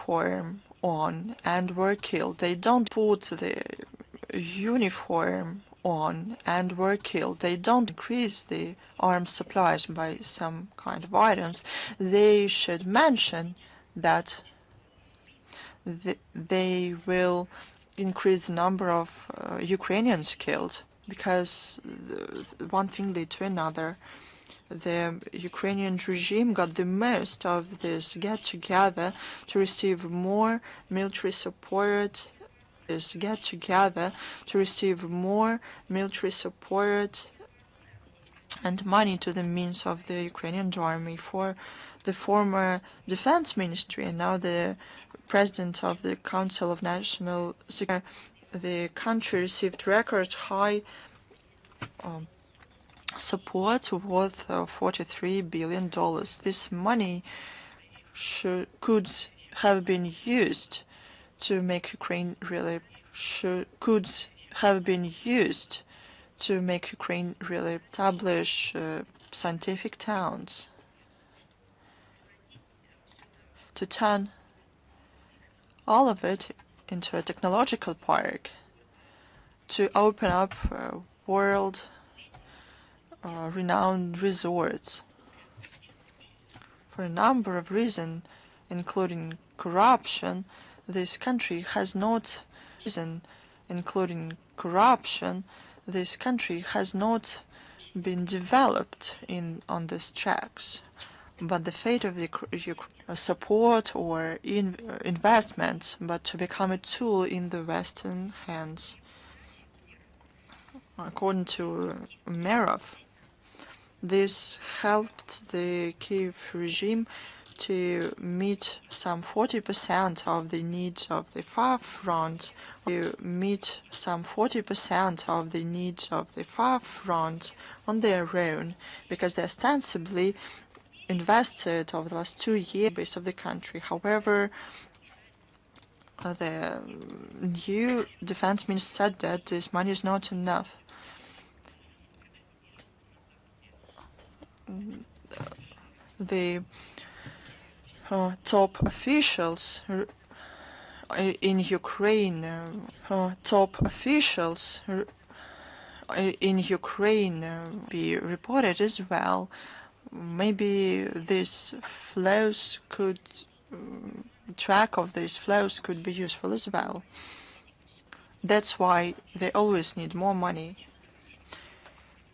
uniform on and were killed. They don't put the uniform on and were killed. They don't increase the arms supplies by some kind of items. They should mention that they will increase the number of Ukrainians killed, because one thing led to another. The Ukrainian regime got the most of this get-together to receive more military support, and money to the means of the Ukrainian army. For the former defense ministry and now the president of the Council of National Security, the country received record high support worth $43 billion. This money could have been used to make Ukraine really establish scientific towns, to turn all of it into a technological park, to open up world renowned resorts. For a number of reasons, including corruption, this country has not been developed on these tracks. But the fate of the support or investments, but to become a tool in the Western hands. According to Merov, this helped the Kiev regime to meet some 40% of the needs of the far front, on their own, because they ostensibly invested over the last 2 years base of the country. However, the new defense minister said that this money is not enough. The top officials in Ukraine be reported as well. Maybe these flows could track of these flows could be useful as well. That's why they always need more money.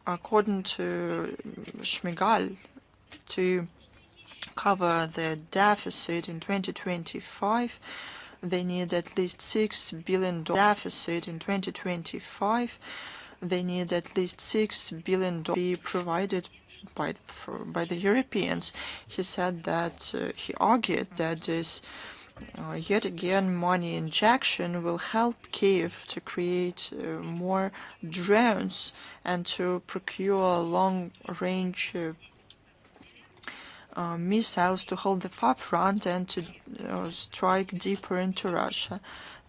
According to Shmigal, to cover the deficit in 2025, they need at least $6 billion deficit in 2025. They need at least $6 billion to be provided by the Europeans. He said that he argued that this yet again money injection will help Kiev to create more drones and to procure long-range missiles to hold the far front and to strike deeper into Russia.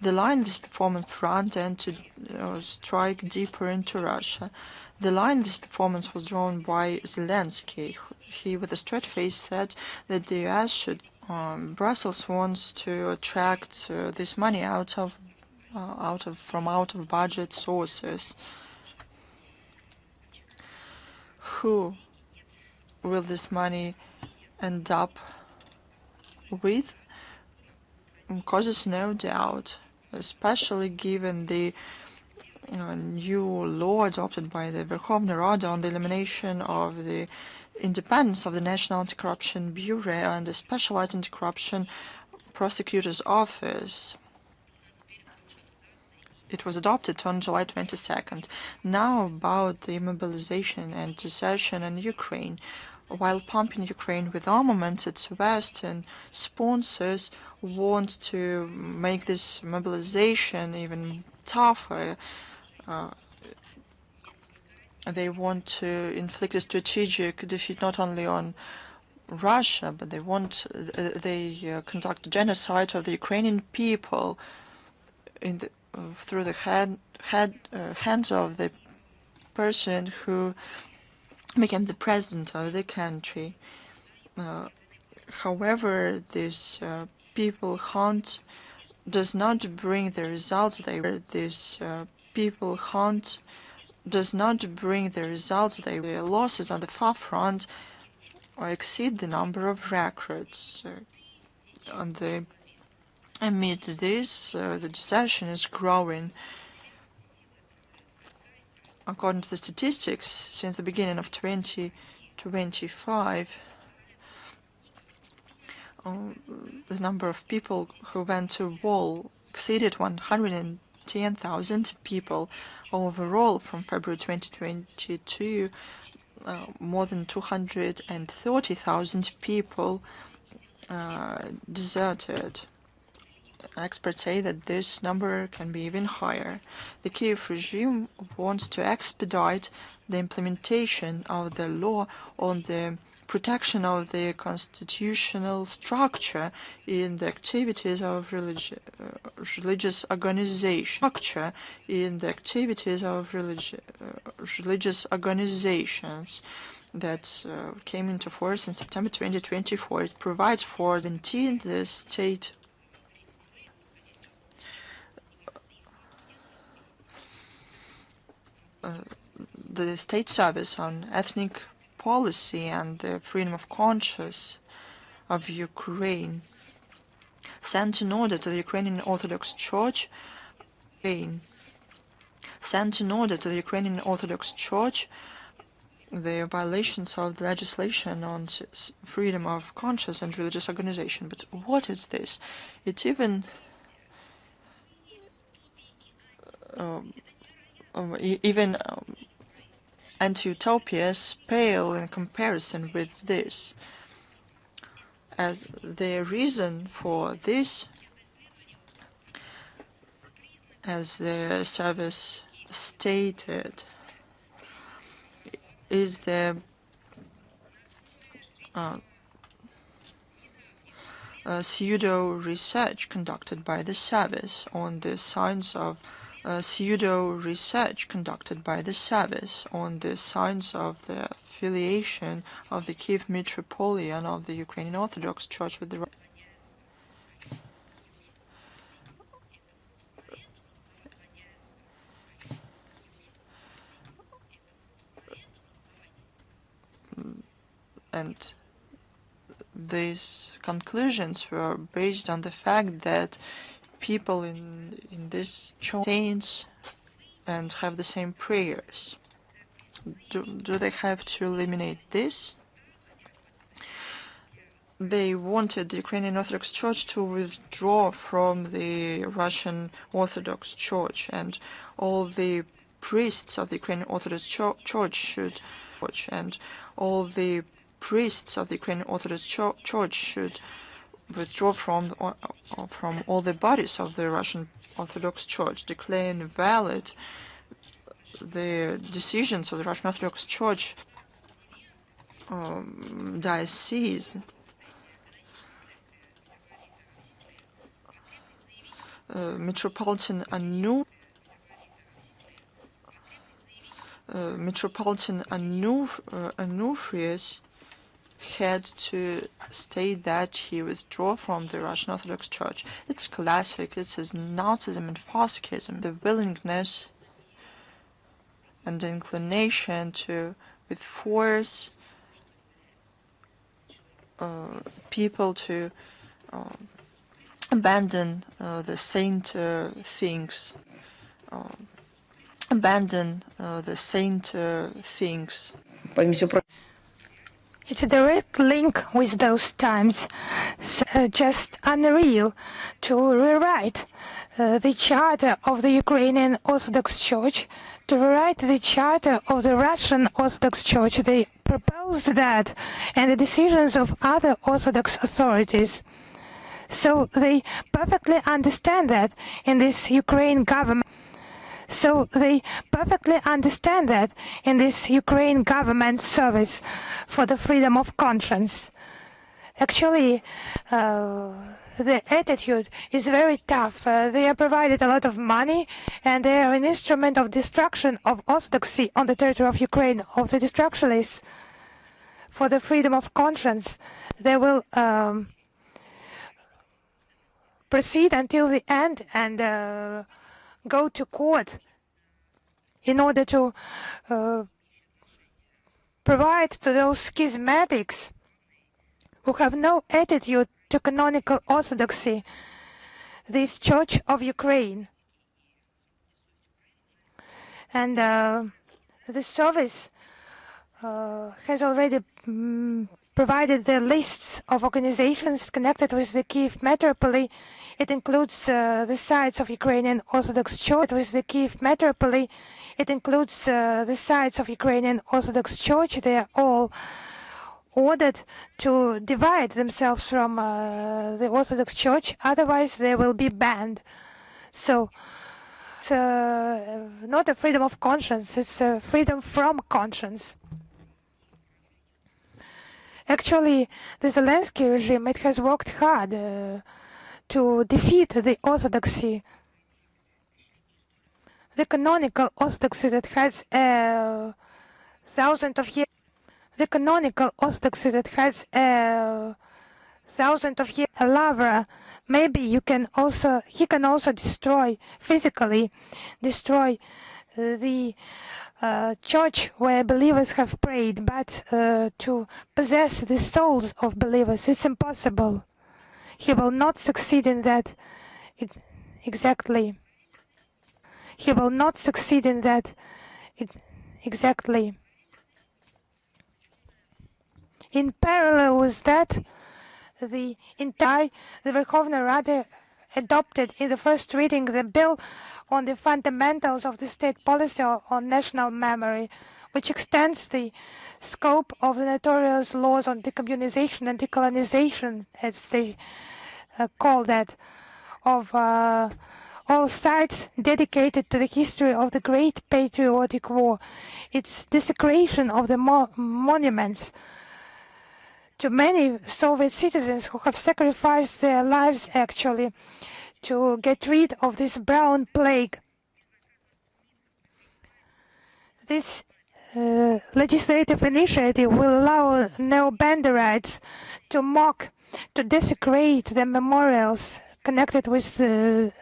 The line this performance front and to strike deeper into Russia. The line this performance was drawn by Zelensky. He, with a straight face, said that the US should. Brussels wants to attract this money out of budget sources. Who will this money end up with? Causes no doubt, especially given the new law adopted by the Verkhovna Rada on the elimination of the independence of the National Anti-Corruption Bureau and the Specialized Anti-Corruption Prosecutor's Office. It was adopted on July 22nd. Now about the mobilization and desertion in Ukraine. While pumping Ukraine with armaments, its Western sponsors want to make this mobilization even tougher. They want to inflict a strategic defeat not only on Russia, but they conduct genocide of the Ukrainian people through the hands of the person who became the president of the country. However, this people hunt does not bring the results they were. This people hunt does not bring the results they were. The losses on the far front exceed the number of records. Amid this, the desertion is growing. According to the statistics, since the beginning of 2025, the number of people who went to war exceeded 110,000 people. Overall, from February 2022, more than 230,000 people deserted. Experts say that this number can be even higher. The Kiev regime wants to expedite the implementation of the law on the protection of the constitutional structure in the activities of religious organizations that came into force in September 2024. It provides for the state the state service on ethnic policy and the freedom of conscience of Ukraine, sent an order to the Ukrainian Orthodox Church, the violations of the legislation on freedom of conscience and religious organization. But what is this? It even anti-utopias pale in comparison with this. As the reason for this, as the service stated, is the pseudo-research conducted by the service on the signs of the affiliation of the Kiev Metropolitan of the Ukrainian Orthodox Church with the and these conclusions were based on the fact that people in this church saints and have the same prayers. Do they have to eliminate this? They wanted the Ukrainian Orthodox Church to withdraw from the Russian Orthodox Church, and all the priests of the Ukrainian Orthodox Church should withdraw from all the bodies of the Russian Orthodox Church, declare invalid the decisions of the Russian Orthodox Church diocese. Metropolitan Anuphrius had to state that he withdrew from the Russian Orthodox Church. It's classic. It is Nazism and fascism. The willingness and the inclination to, with force, people to abandon the saint things. It's a direct link with those times. So, just unreal to rewrite the charter of the Ukrainian Orthodox Church, to rewrite the charter of the Russian Orthodox Church. They proposed that, and the decisions of other Orthodox authorities. So they perfectly understand that in this Ukraine government. Service for the freedom of conscience. Actually, the attitude is very tough. They are provided a lot of money, and they are an instrument of destruction of orthodoxy on the territory of Ukraine, of the destructionists. For the freedom of conscience, they will proceed until the end and go to court in order to provide to those schismatics who have no attitude to canonical orthodoxy this Church of Ukraine. And the service has already provided the lists of organizations connected with the Kiev metropoly. It includes the sites of Ukrainian Orthodox Church. With the Kiev metropoly, it includes the sites of Ukrainian Orthodox Church. They are all ordered to divide themselves from the Orthodox Church, otherwise they will be banned. So it's not a freedom of conscience, it's a freedom from conscience. Actually, the Zelensky regime, it has worked hard to defeat the orthodoxy, the canonical orthodoxy that has thousands of years. The canonical orthodoxy that has thousands of years. A lover, maybe he can also destroy physically, destroy the church where believers have prayed, but to possess the souls of believers, it's impossible. He will not succeed in that exactly. He will not succeed in that exactly. In parallel with that, the Verkhovna Rada adopted in the first reading the bill on the fundamentals of the state policy on national memory, which extends the scope of the notorious laws on decommunization and decolonization, as they call that, of all sites dedicated to the history of the Great Patriotic War. Its desecration of the monuments to many Soviet citizens who have sacrificed their lives actually to get rid of this brown plague. This legislative initiative will allow neo-Banderites to mock, to desecrate the memorials connected with the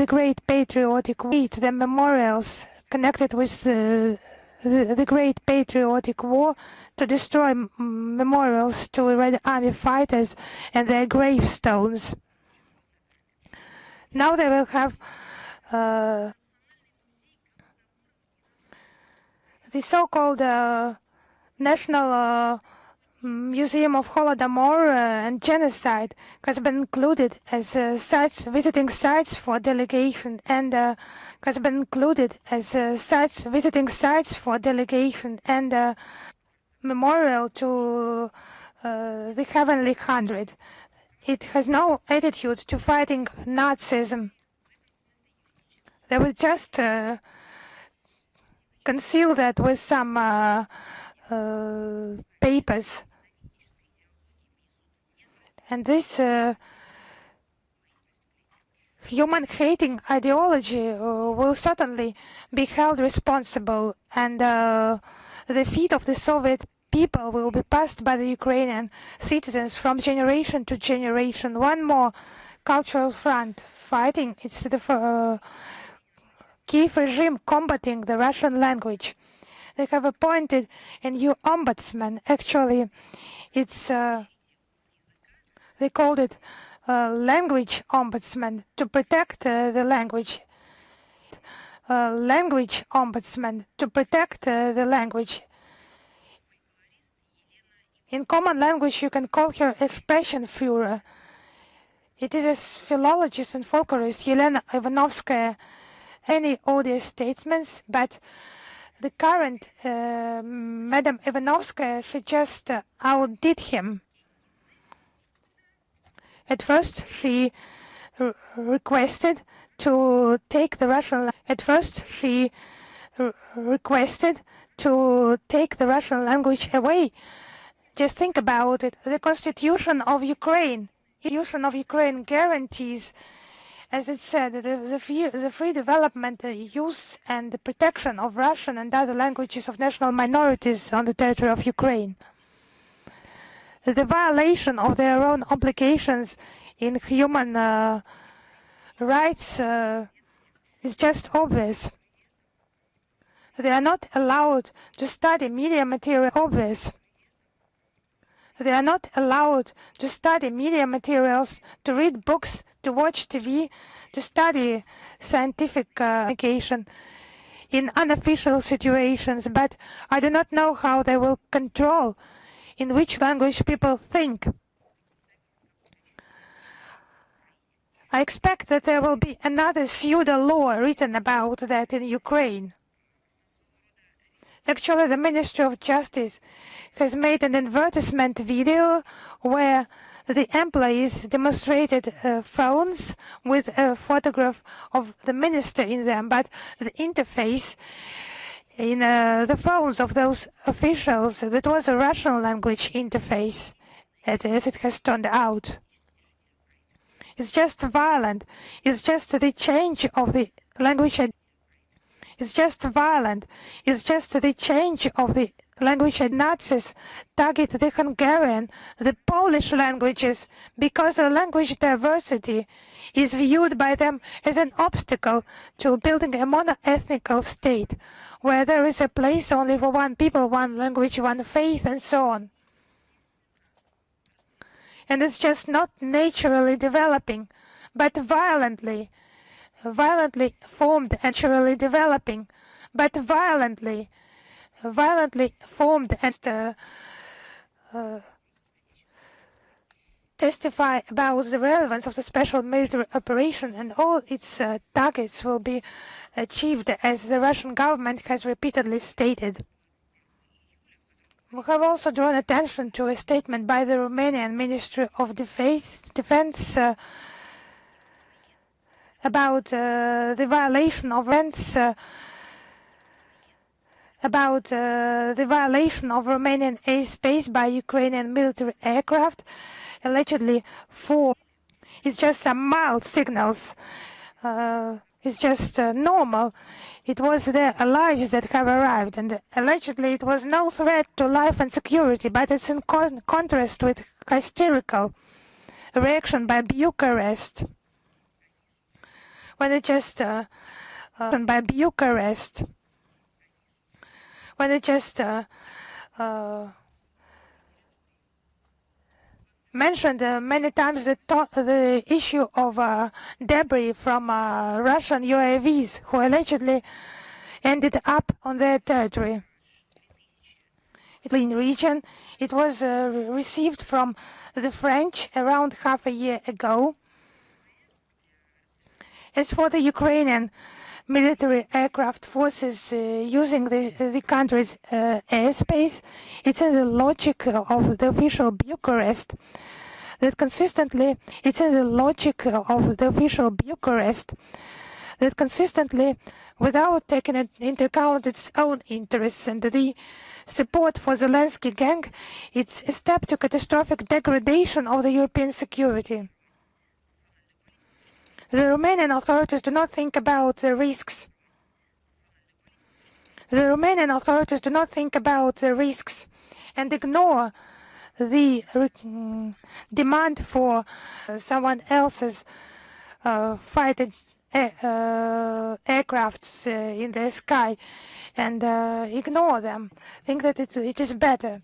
Great Patriotic War. The memorials connected with the Great Patriotic War, to destroy memorials to Red Army fighters and their gravestones. Now they will have the so-called National Museum of Holodomor and Genocide has been included as sites, visiting sites for delegation, and has been included as sites, visiting sites for delegation, and memorial to the Heavenly Hundred. It has no attitude to fighting Nazism. They will just conceal that with some papers. And this human-hating ideology will certainly be held responsible, and the feet of the Soviet people will be passed by the Ukrainian citizens from generation to generation. One more cultural front fighting. It's the Kiev regime combating the Russian language. They have appointed a new ombudsman. Actually, it's they called it language ombudsman to protect the language. Language ombudsman to protect the language. In common language, you can call her Expression-Führer. It is a philologist and folklorist, Elena Ivanovskaya. Any odious statements, but the current Madam Ivanovskaya, she just outdid him. At first, she requested to take the Russian. At first, she requested to take the Russian language away. Just think about it. The Constitution of Ukraine guarantees, as it said, the free development, use, and the protection of Russian and other languages of national minorities on the territory of Ukraine. The violation of their own obligations in human rights is just obvious. They are not allowed to study media material. Obvious. They are not allowed to study media materials, to read books, to watch TV, to study scientific communication in unofficial situations, but I do not know how they will control in which language people think. I expect that there will be another pseudo-law written about that in Ukraine. Actually, the Ministry of Justice has made an advertisement video where the employees demonstrated phones with a photograph of the minister in them, but the interface in the phones of those officials, that was a Russian language interface, as it has turned out. It's just violent. It's just the change of the language. It's just violent. It's just the change of the language. Nazis target the Hungarian, the Polish languages, because the language diversity is viewed by them as an obstacle to building a mono-ethnical state, where there is a place only for one people, one language, one faith, and so on. And it's just not naturally developing, but violently formed, naturally developing, but violently formed, and testify about the relevance of the special military operation, and all its targets will be achieved, as the Russian government has repeatedly stated. We have also drawn attention to a statement by the Romanian Ministry of Defense about the violation of Romanian airspace by Ukrainian military aircraft, allegedly for. It's just some mild signals. It's just normal. It was the allies that have arrived, and allegedly it was no threat to life and security, but it's in contrast with hysterical reaction by Bucharest, when it just mentioned many times the issue of debris from Russian UAVs who allegedly ended up on their territory. In region, it was received from the French around half a year ago. As for the Ukrainian military aircraft forces using the country's airspace, it's in the logic of the official Bucharest that consistently, without taking into account its own interests and the support for Zelensky gang, it's a step to catastrophic degradation of the European security. The Romanian authorities do not think about the risks. And ignore the demand for someone else's fighter aircrafts in the sky, and ignore them. Think that it is better.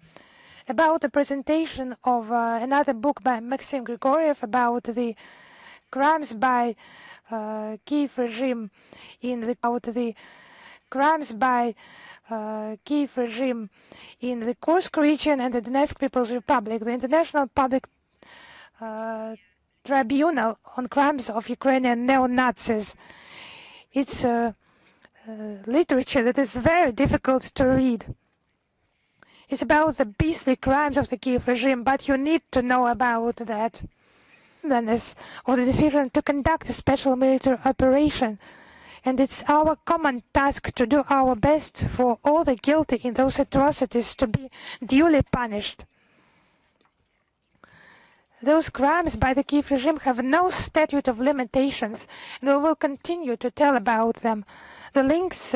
About the presentation of another book by Maxim Grigoriev about the crimes by Kiev regime in the Kursk region and the Donetsk People's Republic, the International Public Tribunal on Crimes of Ukrainian Neo-Nazis. It's literature that is very difficult to read. It's about the beastly crimes of the Kiev regime, but you need to know about that. Of the decision to conduct a special military operation, and it's our common task to do our best for all the guilty in those atrocities to be duly punished. Those crimes by the Kiev regime have no statute of limitations, and we will continue to tell about them. The links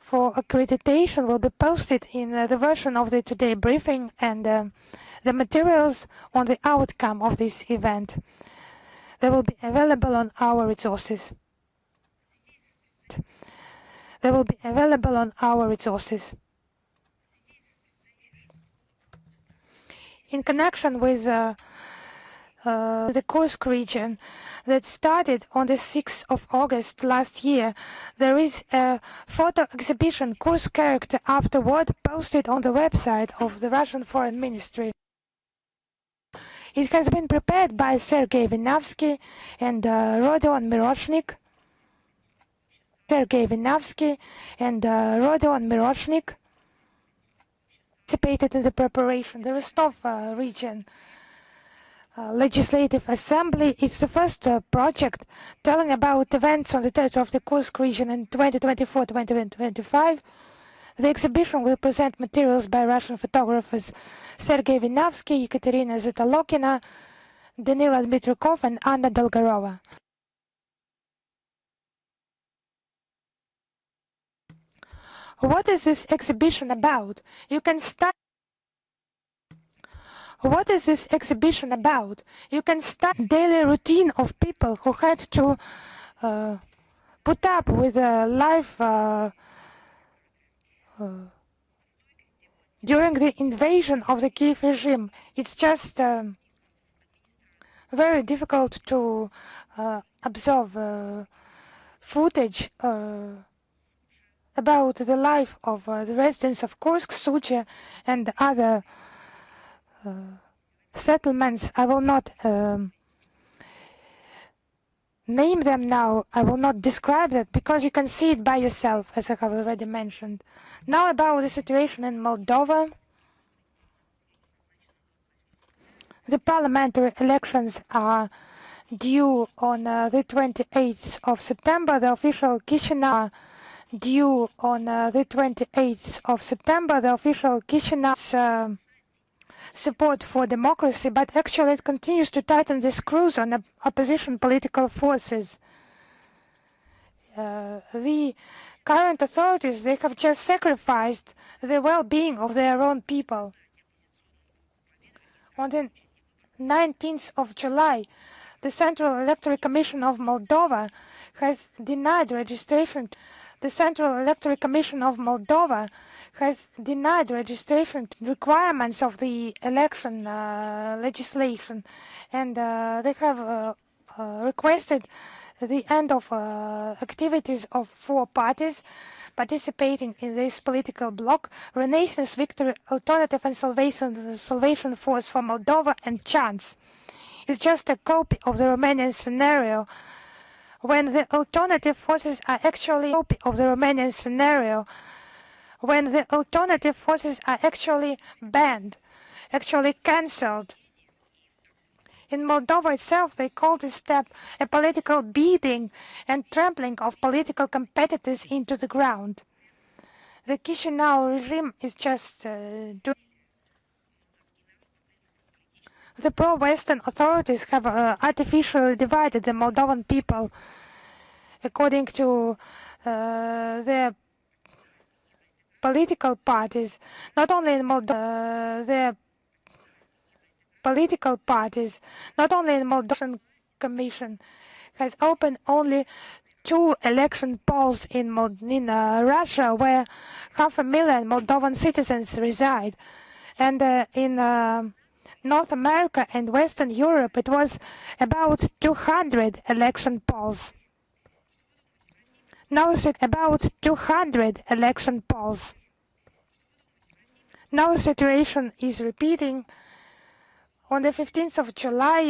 for accreditation will be posted in the version of the Today briefing, and the materials on the outcome of this event, they will be available on our resources. They will be available on our resources. In connection with the Kursk region that started on the 6th of August last year, there is a photo exhibition, Kursk Character Afterward, posted on the website of the Russian Foreign Ministry. It has been prepared by Sergei Vinavsky and Rodion Miroshnik. Participated in the preparation. The Rostov region Legislative Assembly is the first project telling about events on the territory of the Kursk region in 2024-2025. The exhibition will present materials by Russian photographers Sergei Vinavsky, Ekaterina Zitalokina, Danila Dmitrukov, and Anna Dolgorova. What is this exhibition about? You can start. What is this exhibition about? You can start daily routine of people who had to put up with life during the invasion of the Kiev regime. It's just very difficult to observe footage about the life of the residents of Kursk, Suchi, and other settlements. I will not name them now. I will not describe that because you can see it by yourself, as I have already mentioned. Now about the situation in Moldova. The parliamentary elections are due on the 28th of September. The official Chisinau due on the 28th of September. The official Chisinau's support for democracy, but actually it continues to tighten the screws on opposition political forces. The current authorities, they have just sacrificed the well-being of their own people. On the 19th of July, the Central Electoral Commission of Moldova has denied registration. The Central Electoral Commission of Moldova has denied registration requirements of the election legislation, and they have requested the end of activities of 4 parties participating in this political bloc: Renaissance, Victory, Alternative and Salvation Force for Moldova, and Chance. It's just a copy of the Romanian scenario when the alternative forces are actually banned, actually cancelled. In Moldova itself, they call this step a political beating and trampling of political competitors into the ground. The Chisinau regime is just doing. The pro-Western authorities have artificially divided the Moldovan people according to their political parties, not only in Moldova, their political parties, not only in Moldovan Commission, has opened only 2 election polls in Russia, where 500,000 Moldovan citizens reside, and in North America and Western Europe, it was about 200 election polls. Now about 200 election polls. Now the situation is repeating. On the 15th of July,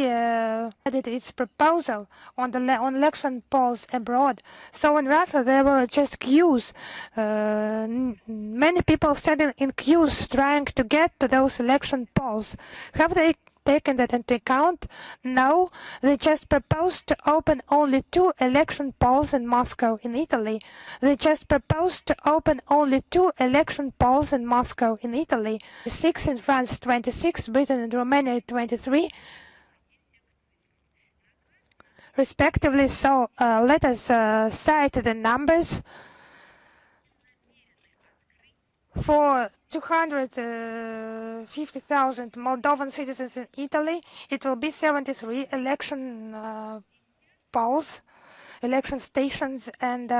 added its proposal on election polls abroad. So in Russia, there were just queues. Many people standing in queues trying to get to those election polls. Have they taken that into account? No, they just proposed to open only 2 election polls in Moscow, in Italy. They just proposed to open only 2 election polls in Moscow, in Italy. 6 in France, 26, Britain and Romania, 23, respectively. So let us cite the numbers. For 250,000 Moldovan citizens in Italy, it will be 73 election polls, election stations, and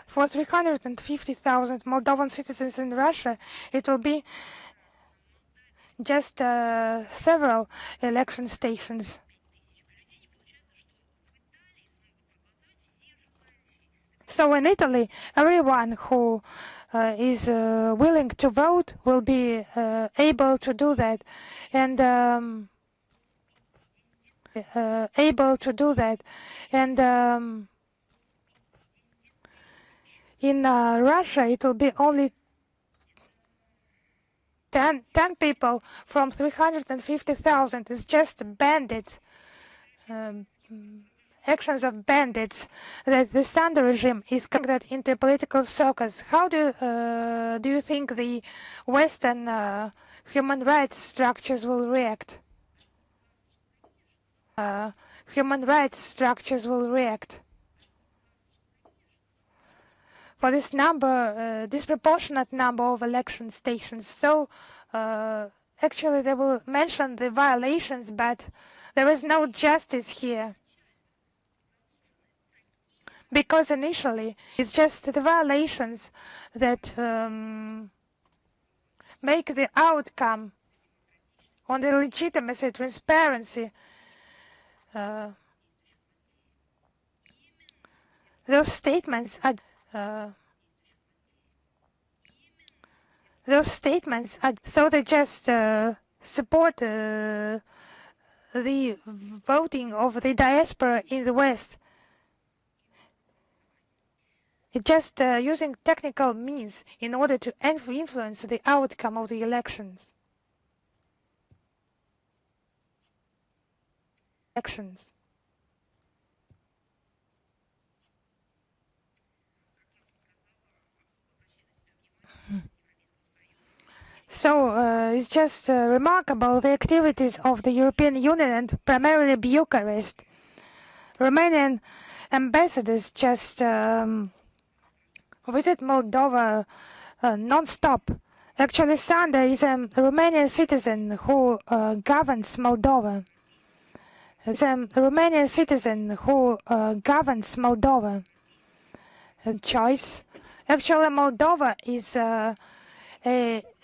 for 350,000 Moldovan citizens in Russia, it will be just several election stations. So in Italy, everyone who is willing to vote will be able to do that, and in Russia it will be only 10 people from 350,000. It's just bandits, actions of bandits that the Sandor regime is that into political circles. How do you think the Western human rights structures will react? For this number, disproportionate number of election stations. So actually they will mention the violations, but there is no justice here. Because initially it's just the violations that make the outcome on the legitimacy, transparency. Those statements are so they just support the voting of the diaspora in the West. It's just using technical means in order to influence the outcome of the elections. So it's just remarkable the activities of the European Union and primarily Bucharest. Romanian ambassadors just visit Moldova non-stop. Actually, Sandor is a Romanian citizen who governs Moldova. Choice. Actually, Moldova is a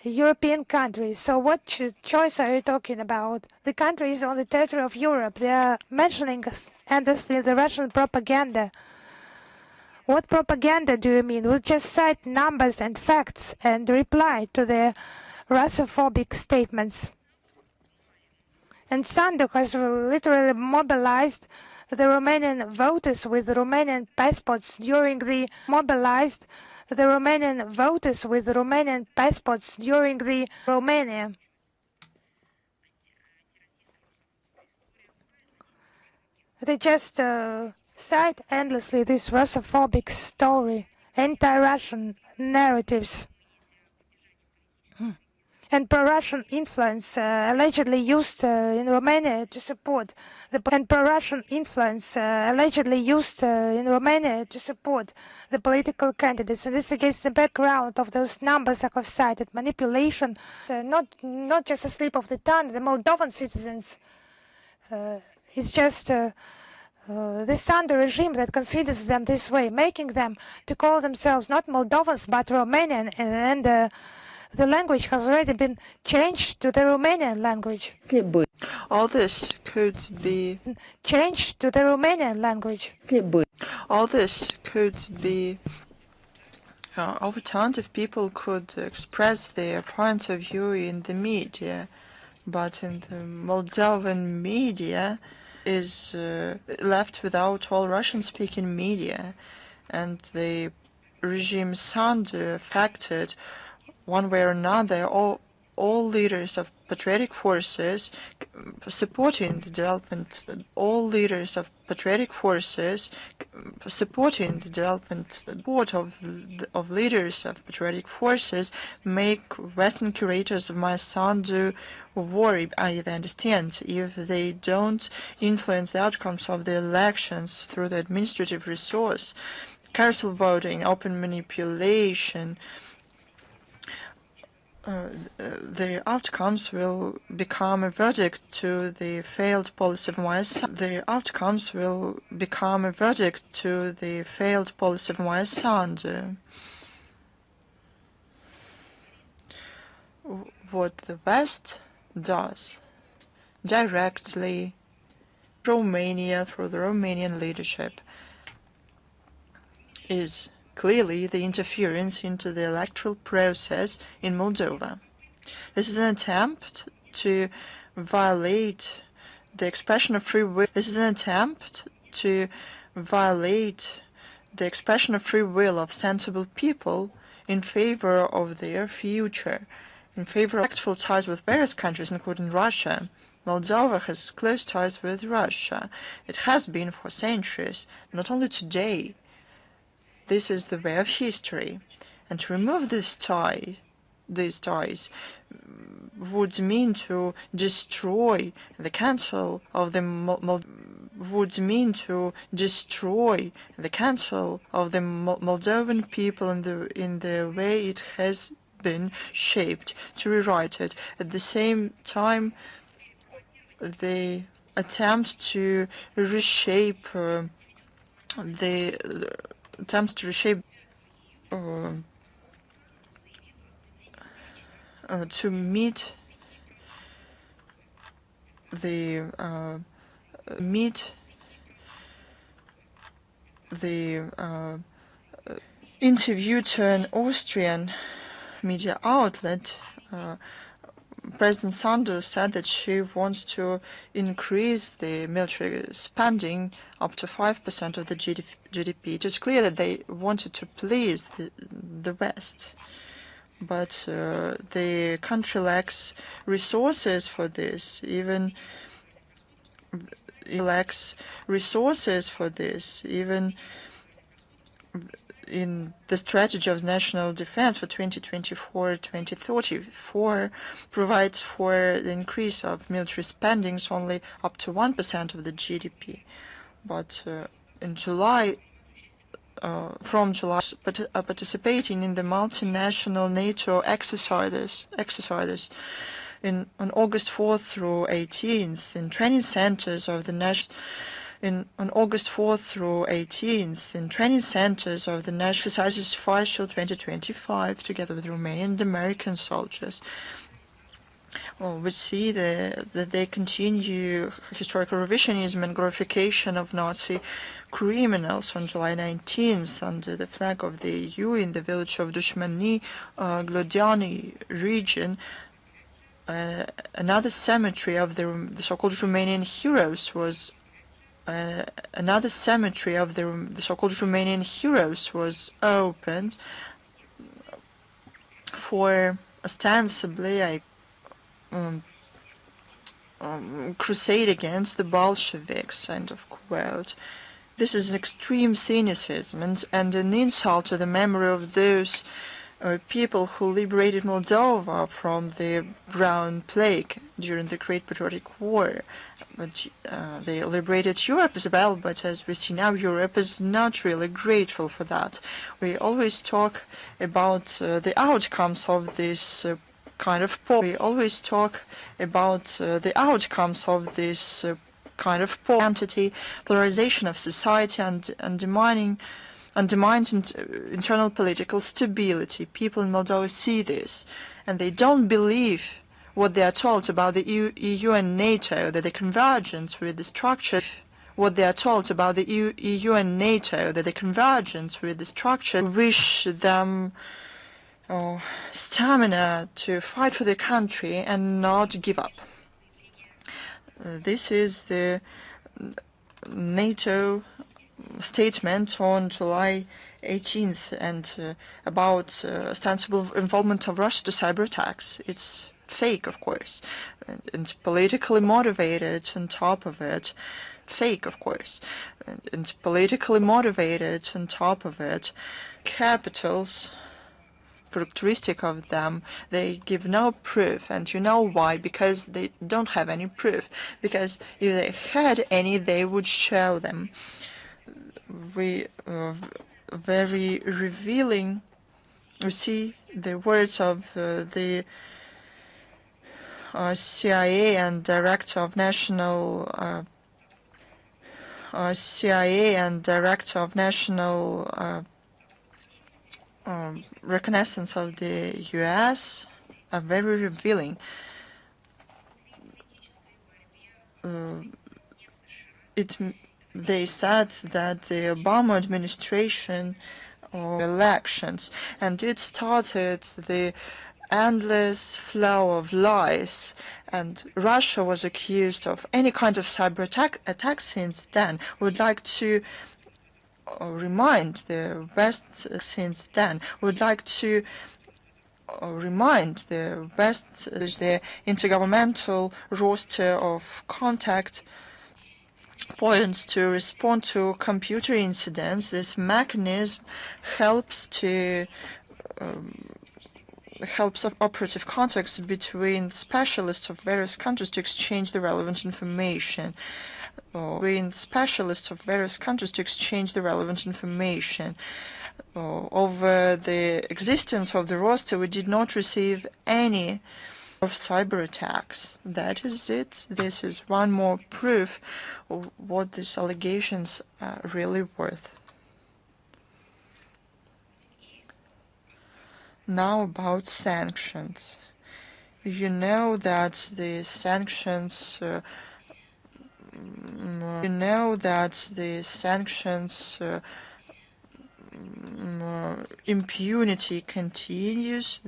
European country. So what choice are you talking about? The country is on the territory of Europe. They are mentioning endlessly the Russian propaganda. What propaganda do you mean? We'll just cite numbers and facts and reply to their Russophobic statements. And Sandor has literally mobilized the Romanian voters with Romanian passports during the Romania. They just cite endlessly this Russophobic story, anti-Russian narratives, and pro-Russian influence allegedly used in Romania to support the political candidates. And this against the background of those numbers I have cited, manipulation, not just a slip of the tongue. The Moldovan citizens, it's just the Sandor regime that considers them this way, making them to call themselves not Moldovans but Romanian, and the language has already been changed to the Romanian language. All this could be changed to the Romanian language. All this could be overturned if people could express their point of view in the media, but in the Moldovan media is left without all Russian-speaking media, and the regime Sandor affected one way or another all leaders of patriotic forces supporting the development, all leaders of patriotic forces supporting the development, support of leaders of patriotic forces make Western curators of my son do worry. I understand if they don't influence the outcomes of the elections through the administrative resource, carousel voting, open manipulation, the outcomes will become a verdict to the failed policy of my son. The outcomes will become a verdict to the failed policy of my son. What the West does directly Romania through the Romanian leadership is clearly the interference into the electoral process in Moldova. This is an attempt to violate the expression of free will. This is an attempt to violate the expression of free will of sensible people in favor of their future, in favor of respectful ties with various countries, including Russia. Moldova has close ties with Russia. It has been for centuries, not only today. This is the way of history, and to remove these ties would mean to destroy the council of the Moldovan people in the way it has been shaped, to rewrite it. At the same time, the attempt to reshape to meet the interview to an Austrian media outlet. President Sandu said that she wants to increase the military spending up to 5% of the GDP. It is clear that they wanted to please the West, but the country lacks resources for this. Even in the strategy of national defense for 2024-2034 provides for the increase of military spendings only up to 1% of the GDP. But in July, from July, participating in the multinational NATO exercises on August 4th through 18th in training centers of the national. On August 4th through 18th, in training centers of the National Exercises Factual 2025, together with Romanian and American soldiers. We see that they continue historical revisionism and glorification of Nazi criminals. On July 19th, under the flag of the EU in the village of Dushmani, Glodiani region, another cemetery of the so-called Romanian heroes was another cemetery of the so-called Romanian heroes was opened for ostensibly a crusade against the Bolsheviks, end of quote. This is extreme cynicism and an insult to the memory of those people who liberated Moldova from the Brown Plague during the Great Patriotic War. But they liberated Europe as well, but as we see now, Europe is not really grateful for that. We always talk about the outcomes of this kind of entity, polarization of society, and undermined internal political stability. People in Moldova see this, and they don't believe what they are told about the EU and NATO, that the convergence with the structure, wish them stamina to fight for the country and not give up. This is the NATO statement on July 18th and about ostensible involvement of Russia to cyber attacks. It's fake, of course, and politically motivated on top of it. Fake, of course, and politically motivated on top of it. Capitals, characteristic of them, they give no proof, and you know why? Because they don't have any proof. Because if they had any, they would show them. Very revealing. You see the words of the CIA and Director of National Reconnaissance of the U.S. are very revealing. They said that the Obama administration elections, and it started the endless flow of lies, and Russia was accused of any kind of cyber attack since then. Would like to remind the West the intergovernmental roster of contact points to respond to computer incidents. This mechanism helps operative contacts between specialists of various countries to exchange the relevant information. Over the existence of the roster, we did not receive any of cyber attacks. That is it. This is one more proof of what these allegations are really worth. Now about sanctions. You know that the sanctions impunity continues.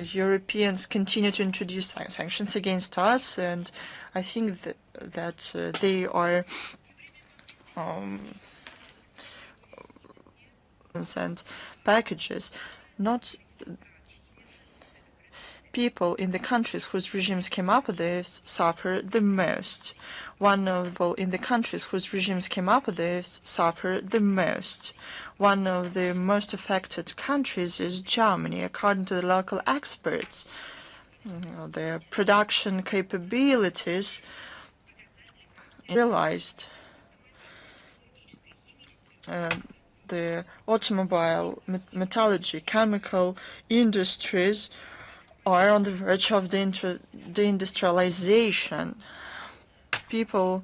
Europeans continue to introduce sanctions against us, and I think that they are and packages. Not people in the countries whose regimes came up with this suffer the most. One of the most affected countries is Germany, according to the local experts. Their production capabilities realized. The automobile, metallurgy, chemical industries are on the verge of deindustrialization. People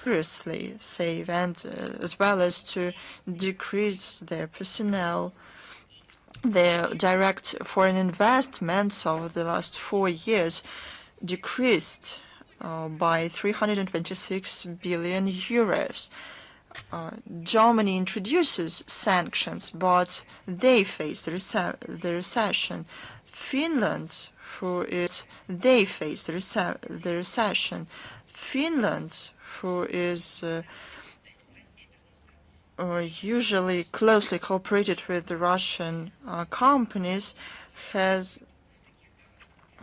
seriously save, and as well as to decrease their personnel. Their direct foreign investments over the last 4 years decreased by 326 billion euros. Germany introduces sanctions, but they face the recession. Finland, who is usually closely cooperated with the Russian companies, has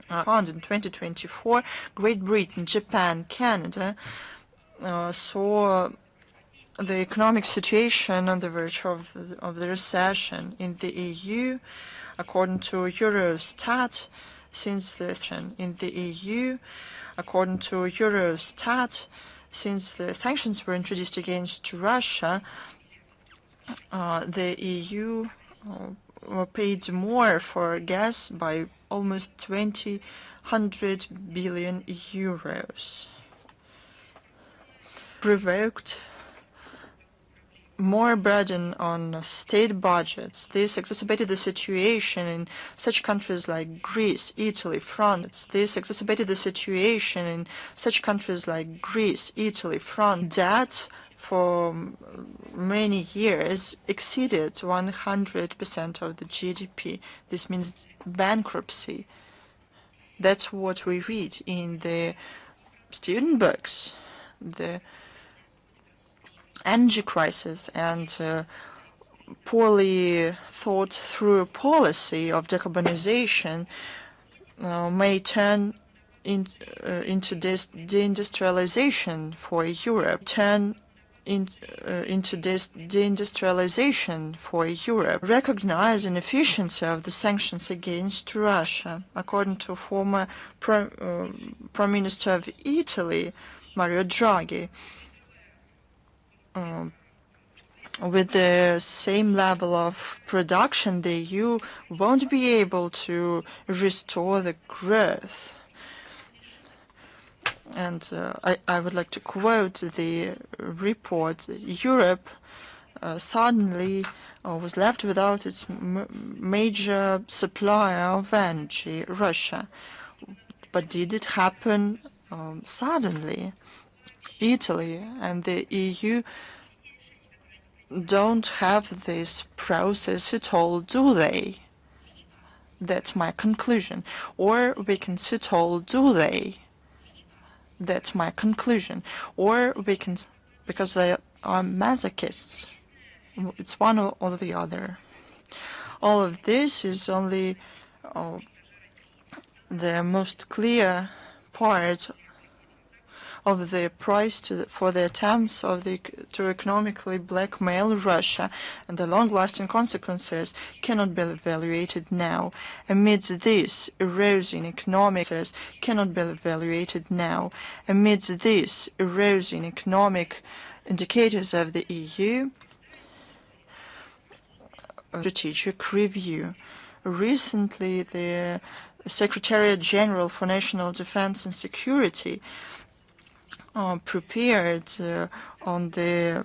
found in 2024. Great Britain, Japan, Canada saw the economic situation on the verge of the recession. In the EU, according to Eurostat, since the sanctions were introduced against Russia, the EU paid more for gas by almost 200 billion euros. Provoked more burden on state budgets. This exacerbated the situation in such countries like Greece, Italy, France. Debt for many years exceeded 100% of the GDP. This means bankruptcy. That's what we read in the student books. The energy crisis and poorly thought through policy of decarbonization may turn into this deindustrialization for Europe, into this deindustrialization for Europe. Recognize inefficiency of the sanctions against Russia. According to former Prime Minister of Italy, Mario Draghi, with the same level of production, the EU won't be able to restore the growth. And I would like to quote the report: Europe suddenly was left without its major supplier of energy, Russia. But did it happen suddenly? Italy and the EU don't have this process at all, do they? That's my conclusion. Or we can say at all, do they? That's my conclusion. Or we can, because they are masochists. It's one or the other. All of this is only the most clear part of the price for the attempts of to economically blackmail Russia, and the long-lasting consequences cannot be evaluated now. Amid this erosion economic cannot be evaluated now. Amid this erosion economic indicators of the EU strategic review. Recently, the Secretariat General for National Defense and Security prepared on the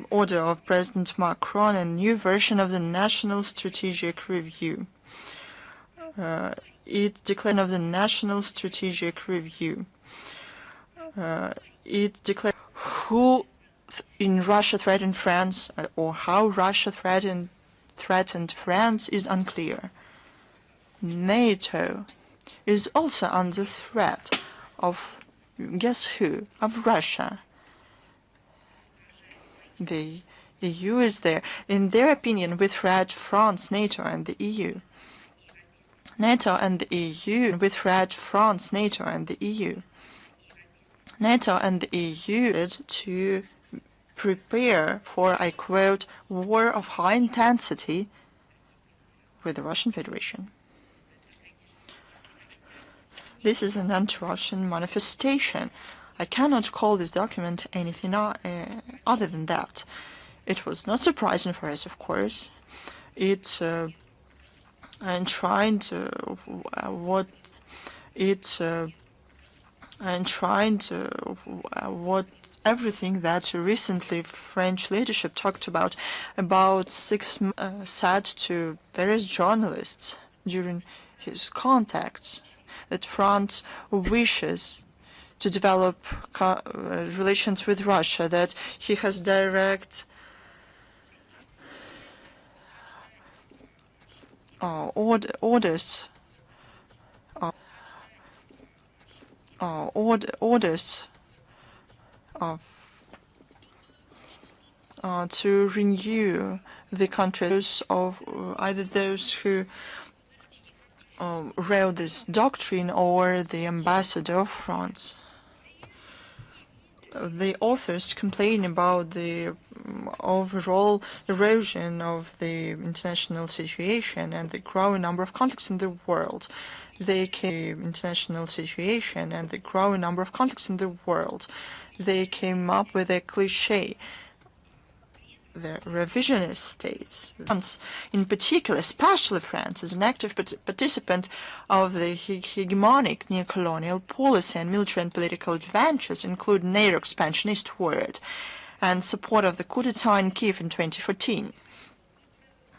order of President Macron a new version of the National Strategic Review. It declared of the National Strategic Review. It declared who in Russia threatened France, or how Russia threatened France is unclear. NATO is also under threat of, guess who? Of Russia. The EU is there. In their opinion, we threat France, NATO, and the EU. NATO and the EU, we threat France, NATO, and the EU. NATO and the EU to prepare for, I quote, war of high intensity with the Russian Federation. This is an anti-Russian manifestation. I cannot call this document anything other than that. It was not surprising for us, of course. It enshrined what everything that recently French leadership talked about 6 months, said to various journalists during his contacts, that France wishes to develop relations with Russia, that he has direct orders to renew the countries of either those who wrote this doctrine or the ambassador of France. The authors complain about the overall erosion of the international situation and the growing number of conflicts in the world. They came up with a cliché. The revisionist states, France, in particular, especially France, is an active participant of the hegemonic neocolonial policy and military and political adventures, including NATO expansion eastward and support of the coup d'etat in Kiev in 2014.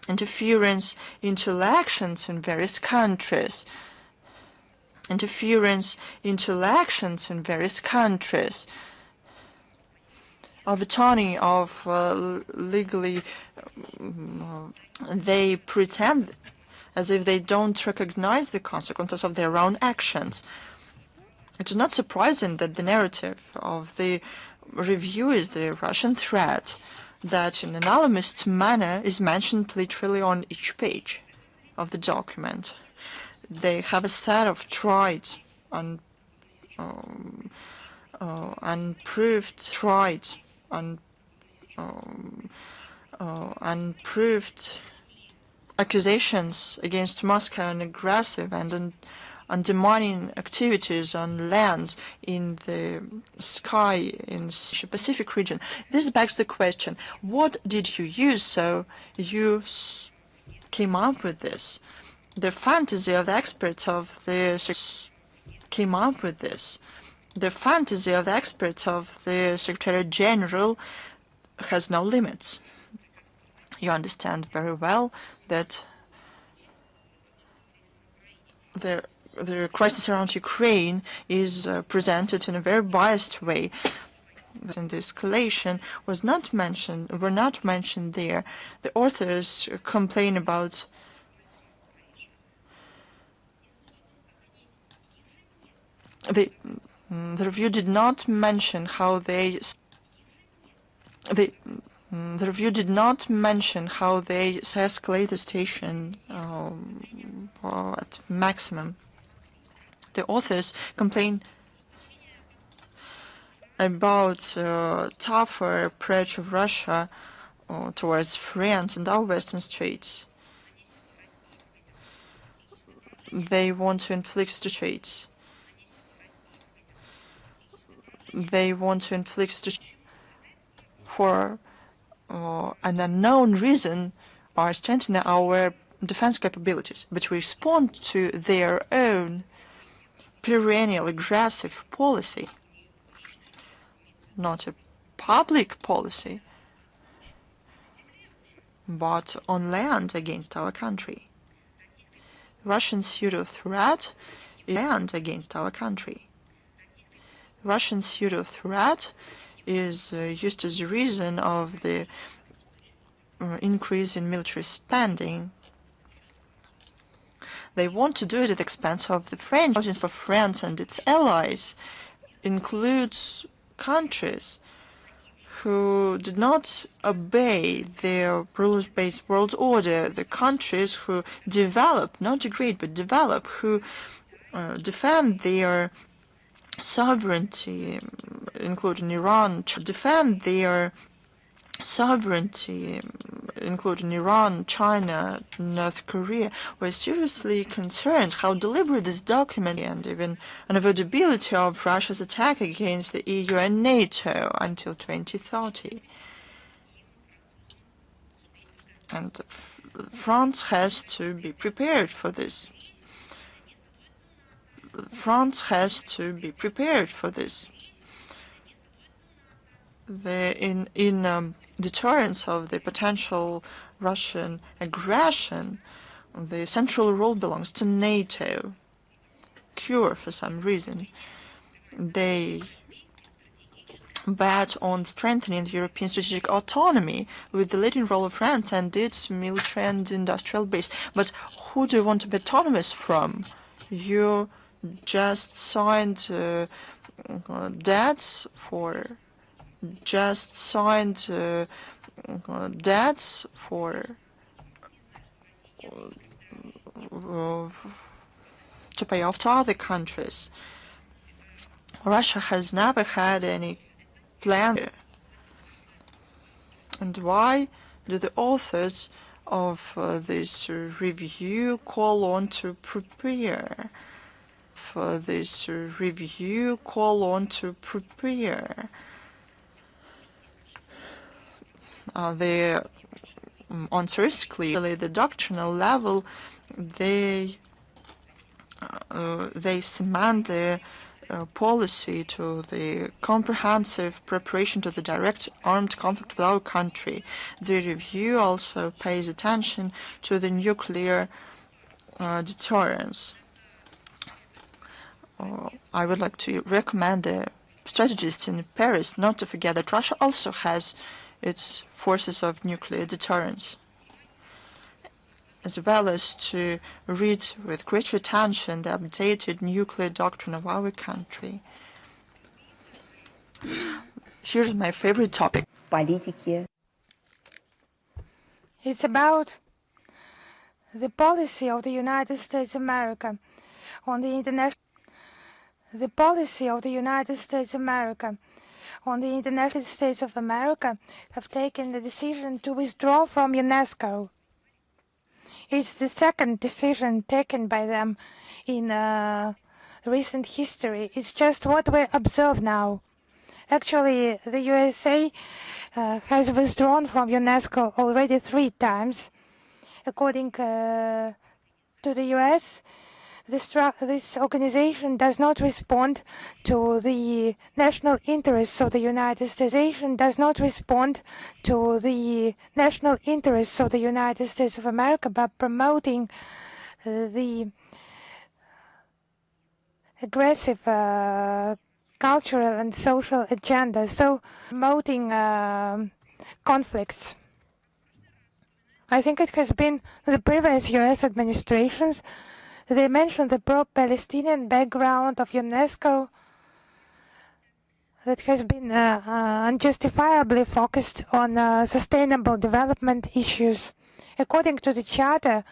Interference into elections in various countries. Overturning of legally, they pretend as if they don't recognize the consequences of their own actions. It is not surprising that the narrative of the review is the Russian threat. that in an alarmist manner is mentioned literally on each page of the document. They have a set of tried and unproved accusations against Moscow and aggressive and undermining activities on land, in the sky, in the Pacific region. This begs the question, what did you use so you came up with this? The fantasy of the experts of the came up with this. The fantasy of the experts of the Secretary General has no limits. You understand very well that the crisis around Ukraine is presented in a very biased way. And the escalation were not mentioned there. The authors complain about the review did not mention how they escalate the station at maximum. The authors complain about tougher approach of Russia towards France and our western states. They want to inflict the states. They want to inflict for an unknown reason are strengthening our defense capabilities, but we respond to their own perennial aggressive policy, not a public policy, but on land against our country. Russian pseudo threat is land against our country. Russian pseudo threat is used as a reason of the increase in military spending. They want to do it at the expense of the French. Intelligence for France and its allies includes countries who did not obey their rules-based world order, the countries who develop, not degrade, but develop, who defend their sovereignty, including Iran, defend their sovereignty, including Iran, China, North Korea, were seriously concerned how deliberate this document and even unavoidability of Russia's attack against the EU and NATO until 2030. And France has to be prepared for this. France has to be prepared for this. In deterrence of the potential Russian aggression, the central role belongs to NATO. Cure, for some reason, they bet on strengthening the European strategic autonomy with the leading role of France and its military and industrial base. But who do you want to be autonomous from? You just signed debts for to pay off to other countries. Russia has never had any plan. And why do the authors of this review call on to prepare? For this review call on to prepare. The answer is clearly the doctrinal level. They cement the policy to the comprehensive preparation to the direct armed conflict with our country. The review also pays attention to the nuclear deterrence. I would like to recommend the strategists in Paris not to forget that Russia also has its forces of nuclear deterrence, as well as to read with greater attention the updated nuclear doctrine of our country. Here's my favorite topic. It's about the policy of the United States of America on the international United States of America have taken the decision to withdraw from UNESCO. It's the second decision taken by them in recent history. It's just what we observe now. Actually, the USA has withdrawn from UNESCO already 3 times. According to the US, this organization does not respond to the national interests of the United States. Does not respond to the national interests of the United States of America by promoting the aggressive cultural and social agenda, so promoting conflicts. I think it has been the previous US administrations. They mentioned the pro-Palestinian background of UNESCO that has been unjustifiably focused on sustainable development issues. According to the Charter,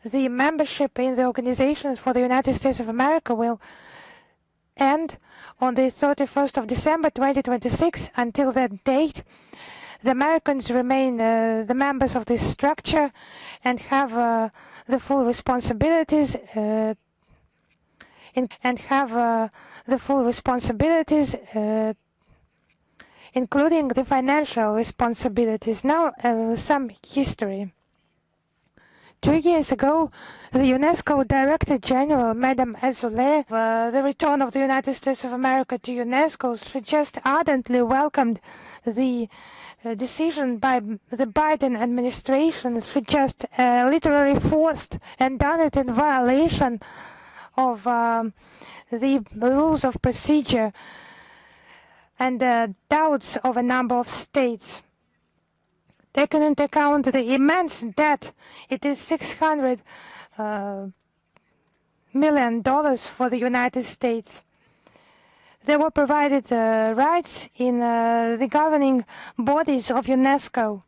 the membership in the organizations for the United States of America will end on the 31st of December 2026. Until that date, the Americans remain the members of this structure and have the full responsibilities including the financial responsibilities. Now, some history. 2 years ago, the UNESCO Director General, Madame Azoulay, the return of the United States of America to UNESCO, she just ardently welcomed the decision by the Biden administration. She just literally forced and done it in violation of the rules of procedure and doubts of a number of states. Taken into account the immense debt, it is $600 million for the United States. They were provided rights in the governing bodies of UNESCO.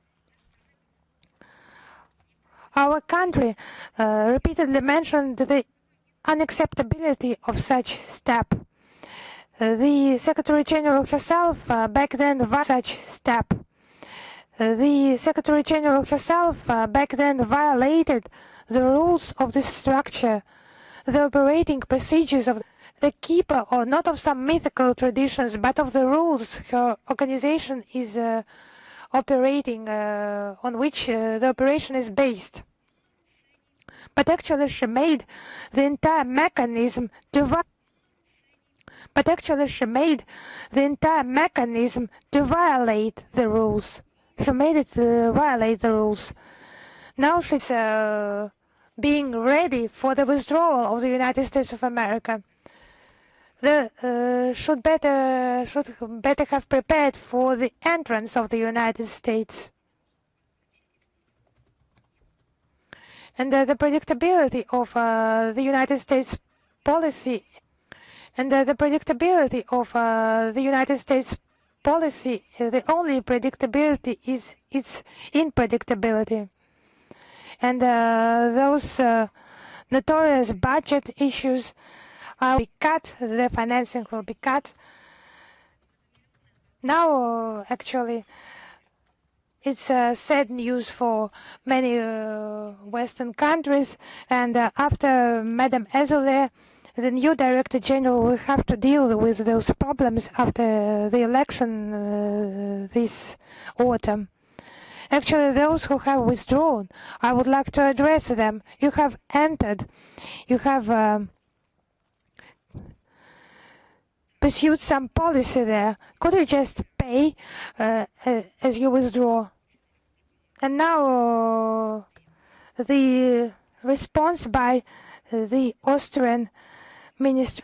Our country repeatedly mentioned the unacceptability of such step. The Secretary General herself back then violated the rules of this structure, the operating procedures of the keeper, or not of some mythical traditions, but of the rules her organization is operating, on which the operation is based. But actually she made the entire mechanism to violate the rules. She made it violate the rules. Now she's being ready for the withdrawal of the United States of America. They should better have prepared for the entrance of the United States. And the predictability of the United States policy, the only predictability is its unpredictability. And those notorious budget issues will be cut, the financing will be cut. Now, actually, it's sad news for many Western countries, and after Madame Azoulay, the new Director General will have to deal with those problems after the election this autumn. Actually, those who have withdrawn, I would like to address them. You have entered, you have pursued some policy there. Could you just pay as you withdraw? And now the response by the Austrian minister,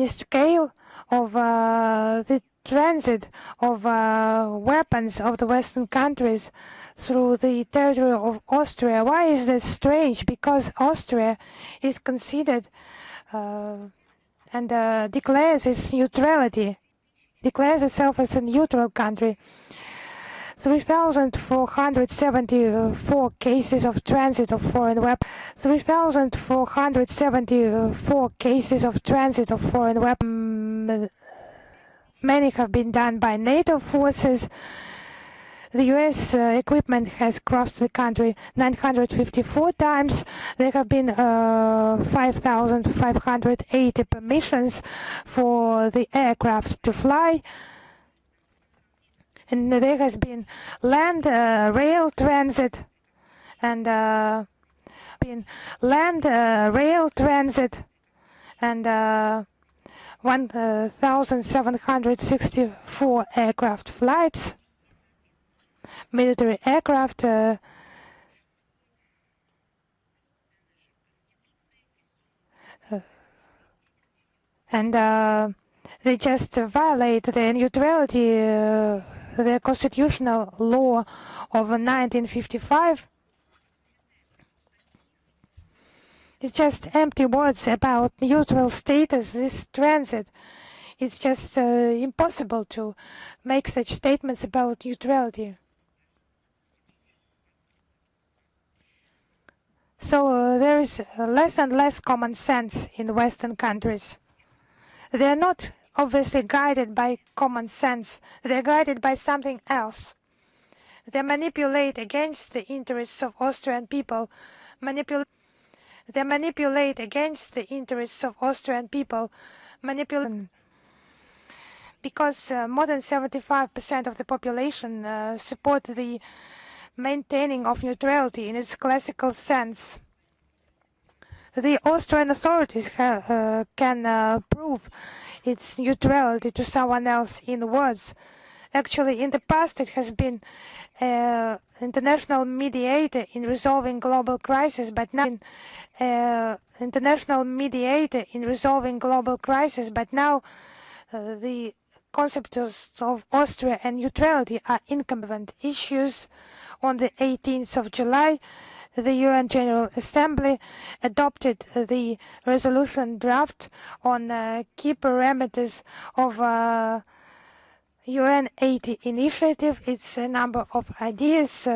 scale of the transit of weapons of the Western countries through the territory of Austria. Why is this strange? Because Austria is considered and declares its neutrality. declares itself as a neutral country. 3,474 cases of transit of foreign weapons. 3,474 cases of transit of foreign weapons. Many have been done by NATO forces. The U.S. equipment has crossed the country 954 times. There have been 5,580 permissions for the aircraft to fly. And there has been land rail transit and 1,764 aircraft flights, military aircraft, and they just violate the neutrality, the constitutional law of 1955. It's just empty words about neutral status, this transit. It's just impossible to make such statements about neutrality. So there is less and less common sense in Western countries. They are not obviously guided by common sense. They are guided by something else. They manipulate against the interests of Austrian people. They manipulate against the interests of Austrian people. Because more than 75% of the population support the maintaining of neutrality in its classical sense. The Austrian authorities can prove its neutrality to someone else in words. Actually, in the past, it has been international mediator in resolving global crisis, but now the concepts of Austria and neutrality are incompatible issues. On the 18th of July, the UN General Assembly adopted the resolution draft on key parameters of UN 80 initiative. It's a number of ideas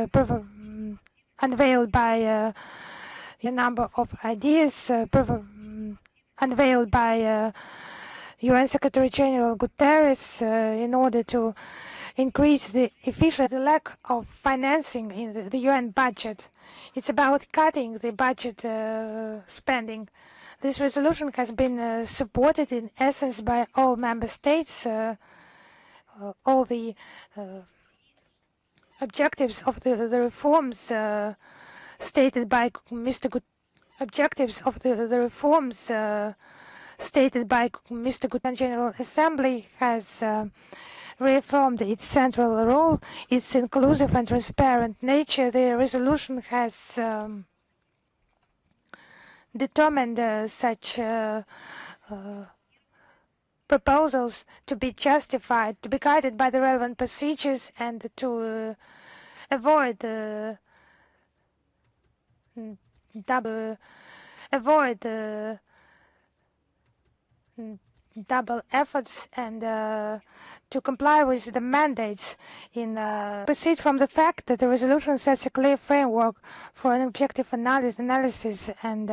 unveiled by UN Secretary General Guterres in order to increase the efficiency, the lack of financing in the UN budget. It's about cutting the budget spending. This resolution has been supported in essence by all member states. All the objectives of the reforms stated by Mr. Guterres, General Assembly has reaffirmed its central role, its inclusive and transparent nature. The resolution has determined such proposals to be justified, to be guided by the relevant procedures, and to avoid double efforts, and to comply with the mandates in proceed from the fact that the resolution sets a clear framework for an objective analysis and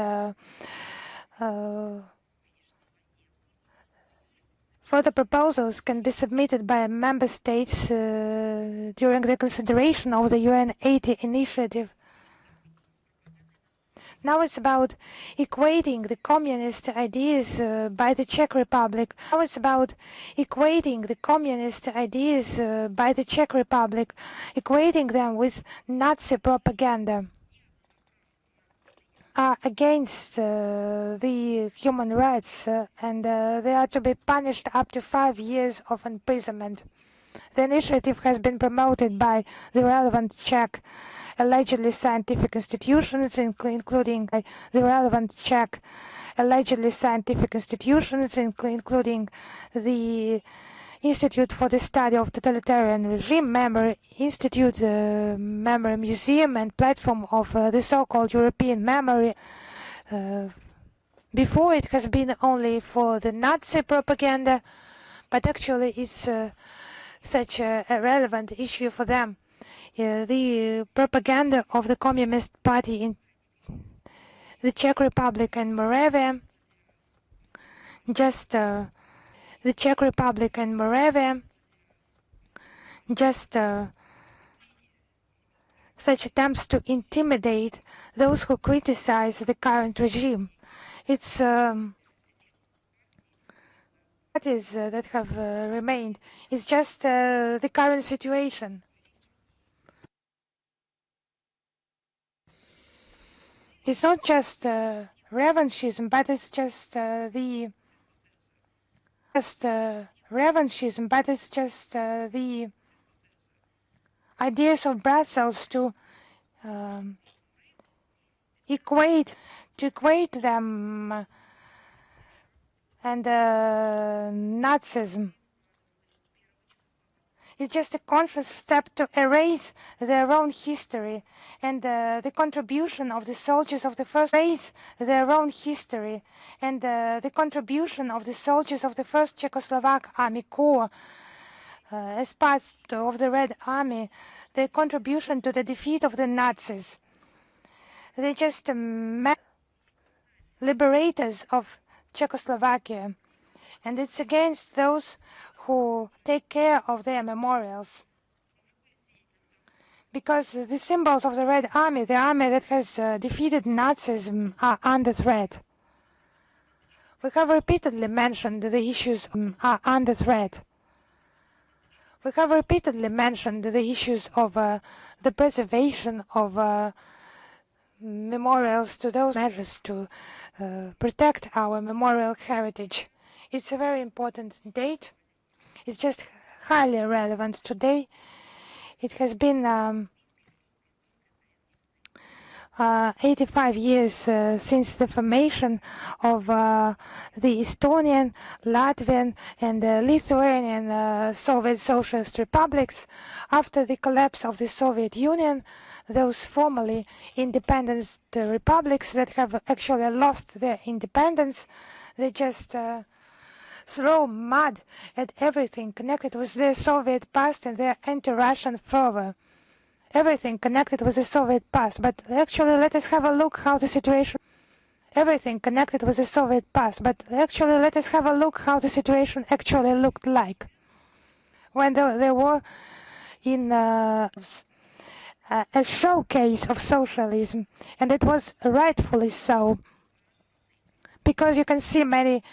further proposals can be submitted by member states during the consideration of the UN 80 initiative. Now it's about equating the communist ideas by the Czech Republic. Equating them with Nazi propaganda. Are against the human rights and they are to be punished up to 5 years of imprisonment. The initiative has been promoted by the relevant Czech allegedly scientific institutions, including the Institute for the Study of Totalitarian Regime, Memory Institute, Memory Museum, and platform of the so-called European Memory. Before, it has been only for the Nazi propaganda, but actually it's such a relevant issue for them. The propaganda of the Communist Party in the Czech Republic and Moravia, just the Czech Republic and Moravia, just such attempts to intimidate those who criticize the current regime. It's parties that have remained. It's just the current situation. It's not just revanchism, but it's just revanchism, but it's just the ideas of Brussels to equate them and Nazism. It's just a conscious step to erase their own history and the contribution of the soldiers of the first Czechoslovak Army Corps as part of the Red Army, their contribution to the defeat of the Nazis. They just liberators of Czechoslovakia, and it's against those who take care of their memorials. Because the symbols of the Red Army, the army that has defeated Nazism, are under threat. We have repeatedly mentioned the issues are under threat. We have repeatedly mentioned the issues of the preservation of memorials to those measures to protect our memorial heritage. It's a very important date. It's just highly relevant today. It has been 85 years since the formation of the Estonian, Latvian and Lithuanian Soviet Socialist republics. After the collapse of the Soviet Union, those formerly independent republics that have actually lost their independence, they just throw mud at everything connected with the Soviet past and their anti-Russian fervor. Everything connected with the Soviet past, but actually let us have a look how the situation everything connected with the Soviet past, but actually let us have a look how the situation actually looked like when they were in a showcase of socialism, and it was rightfully so, because you can see many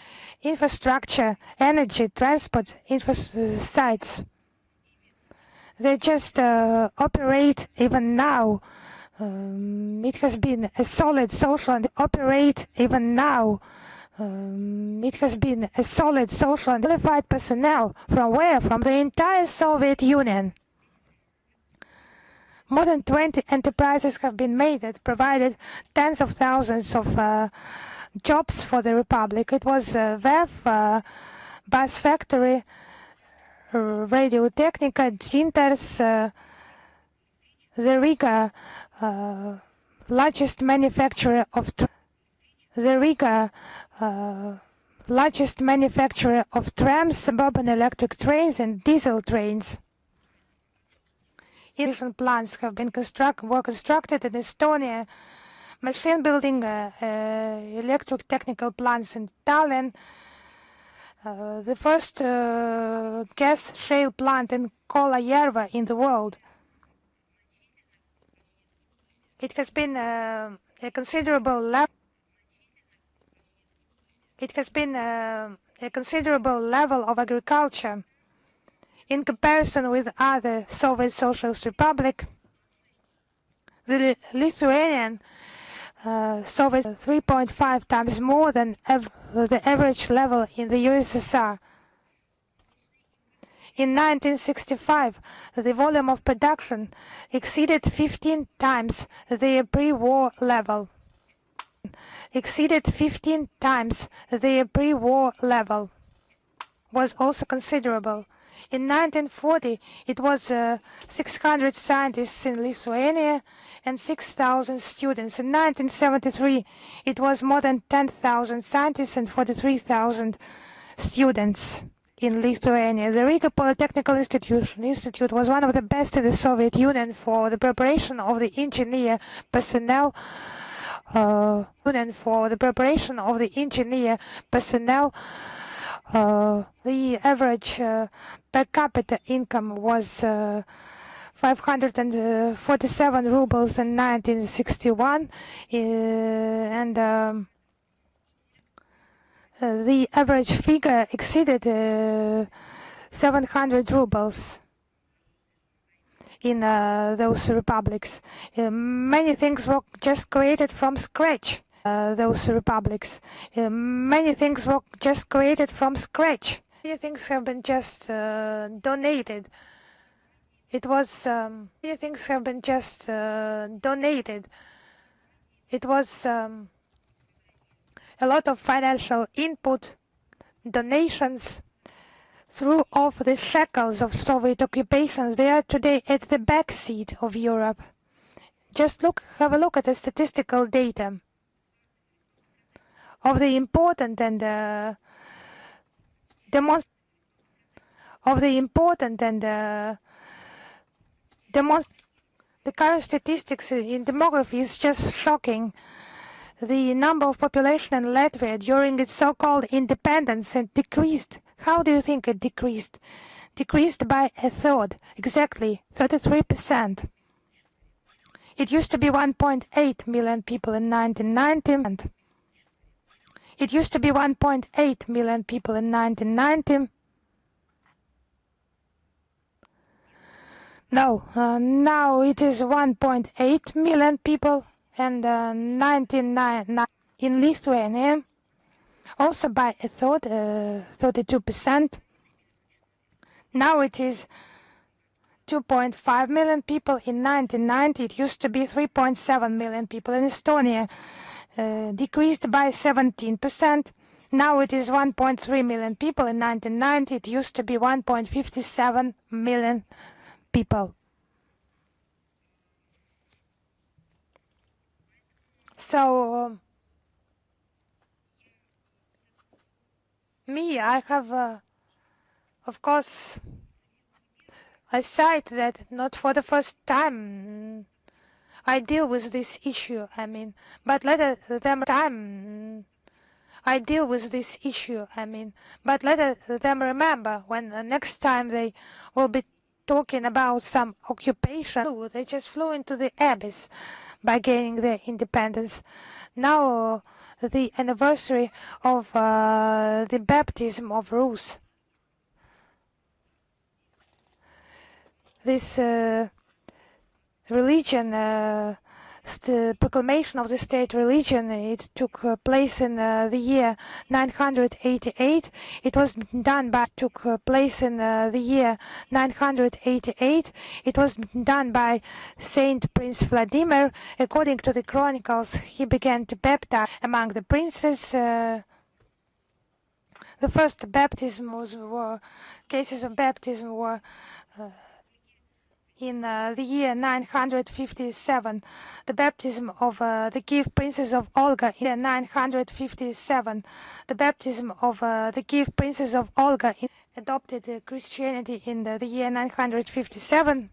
infrastructure, energy, transport sites. They just operate even now. It has been a solid social and operate even now. It has been a solid social and qualified personnel from where? From the entire Soviet Union. More than 20 enterprises have been made that provided tens of thousands of jobs for the Republic. It was VEF, Bus Factory, Radio Technica, Zinters, the Riga, largest manufacturer of trams, suburban electric trains and diesel trains. Different plants have been constructed in Estonia, machine building, electric technical plants in Tallinn, the first gas shale plant in Kolayerva in the world. It has been a considerable level. It has been a considerable level of agriculture in comparison with other Soviet Socialist Republic. The Lithuanian Soviet 3.5 times more than the average level in the USSR. In 1965, the volume of production exceeded 15 times the pre-war level. Exceeded 15 times the pre-war level. Was also considerable. In 1940, it was 600 scientists in Lithuania and 6,000 students. In 1973, it was more than 10,000 scientists and 43,000 students in Lithuania. The Riga Polytechnical Institute was one of the best in the Soviet Union for the preparation of the engineer personnel. The average per capita income was 547 rubles in 1961, and the average figure exceeded 700 rubles in those republics. Many things were just created from scratch. Many things were just created from scratch. Many things have been just donated. Many things have been just donated. It was a lot of financial input, donations, threw off the shackles of Soviet occupations. They are today at the backseat of Europe. Just have a look at the statistical data of the important and the current statistics in demography is just shocking. The number of population in Latvia during its so-called independence decreased. How do you think it decreased? Decreased by a third, exactly 33%. It used to be 1.8 million people in 1990. It used to be 1.8 million people in 1990. No, now it is 1.8 million people, and 99 in Lithuania, also by a third, 32%. Now it is 2.5 million people. In 1990, it used to be 3.7 million people. In Estonia, decreased by 17%. Now it is 1.3 million people. In 1990, it used to be 1.57 million people. So, I have, of course, I cite that not for the first time I deal with this issue. But let them remember when next time they will be talking about some occupation, they just flew into the abyss by gaining their independence. Now the anniversary of the baptism of Rus. This religion, the proclamation of the state religion, it took place in the year 988. It was done by Saint Prince Vladimir. According to the chronicles, he began to baptize among the princes. The first cases of baptism were in the year 957, the baptism of the Kiev Princess of Olga in 957, the baptism of the Kiev Princess of Olga adopted Christianity in the year 957.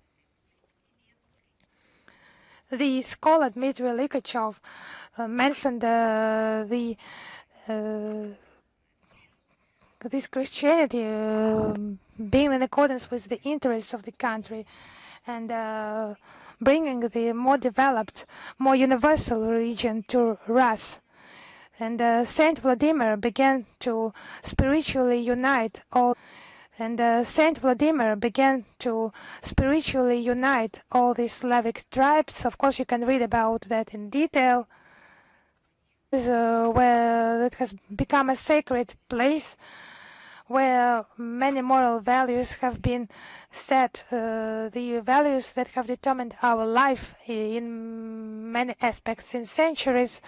The scholar Dmitry Likachev mentioned this Christianity being in accordance with the interests of the country, and bringing the more developed, more universal religion to Rus. And Saint Vladimir began to spiritually unite all. Saint Vladimir began to spiritually unite all the Slavic tribes. Of course, you can read about that in detail. Where it has become a sacred place, where many moral values have been set, the values that have determined our life in many aspects in centuries.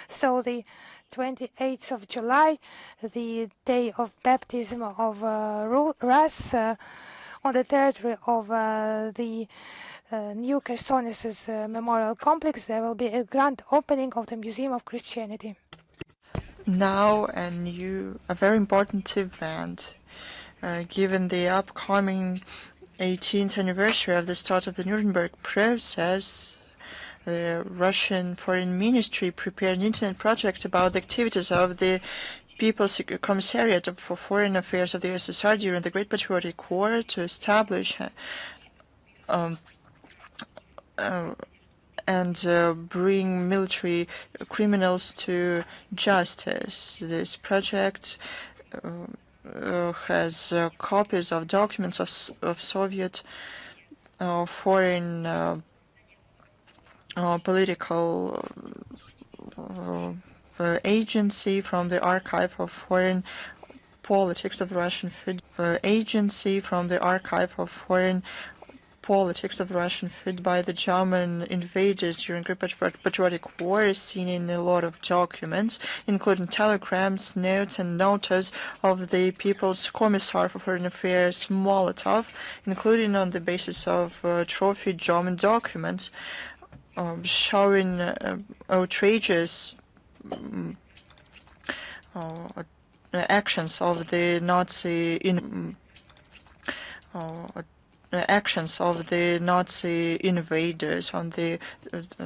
So the 28th of July, the day of baptism of Rus on the territory of the New Chersonesus Memorial Complex, there will be a grand opening of the Museum of Christianity. Now a very important event Given the upcoming 18th anniversary of the start of the Nuremberg process, the Russian Foreign Ministry prepared an internet project about the activities of the People's Commissariat for Foreign Affairs of the USSR during the Great Patriotic War to establish and bring military criminals to justice. This project has copies of documents of Soviet foreign political agency from the archive of foreign politics of the Russian agency from the archive of foreign politics of the Russian by the German invaders during Great Patriotic War is seen in a lot of documents, including telegrams, notes, and notas of the People's Commissar for Foreign Affairs, Molotov, including on the basis of trophy German documents showing outrageous actions of the Nazi invaders on the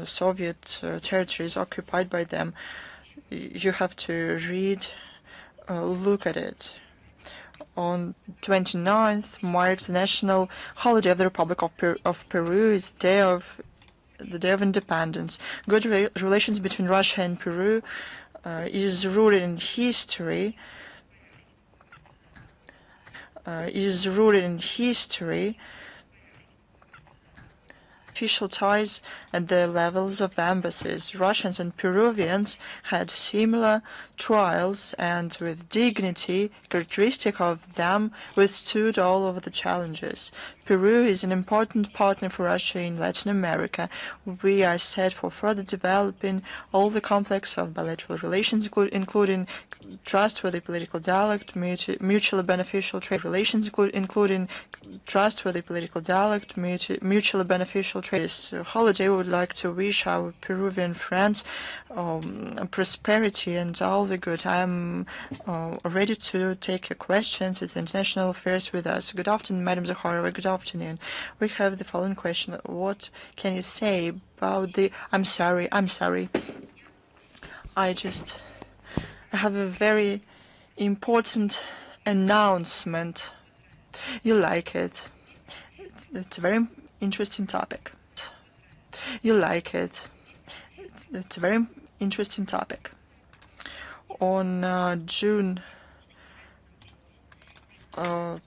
Soviet territories occupied by them. You have to read, look at it. On 29th marks the national holiday of the Republic of Peru. Is the Day of Independence. Good relations between Russia and Peru is rooted in history. Official ties at the levels of embassies. Russians and Peruvians had similar trials and with dignity characteristic of them withstood all of the challenges. Peru is an important partner for Russia in Latin America. We are set for further developing all the complex of bilateral relations, including trustworthy political dialogue, mutually beneficial trade relations, including trustworthy political dialogue, mutually beneficial trade. This holiday, we would like to wish our Peruvian friends prosperity and all the good. I am ready to take your questions. It's international affairs with us. Good afternoon, Madam Zakharova. Good afternoon. We have the following question. What can you say about the... I'm sorry. I have a very important announcement. You like it. It's a very interesting topic. You like it. It's a very interesting topic. On June 30th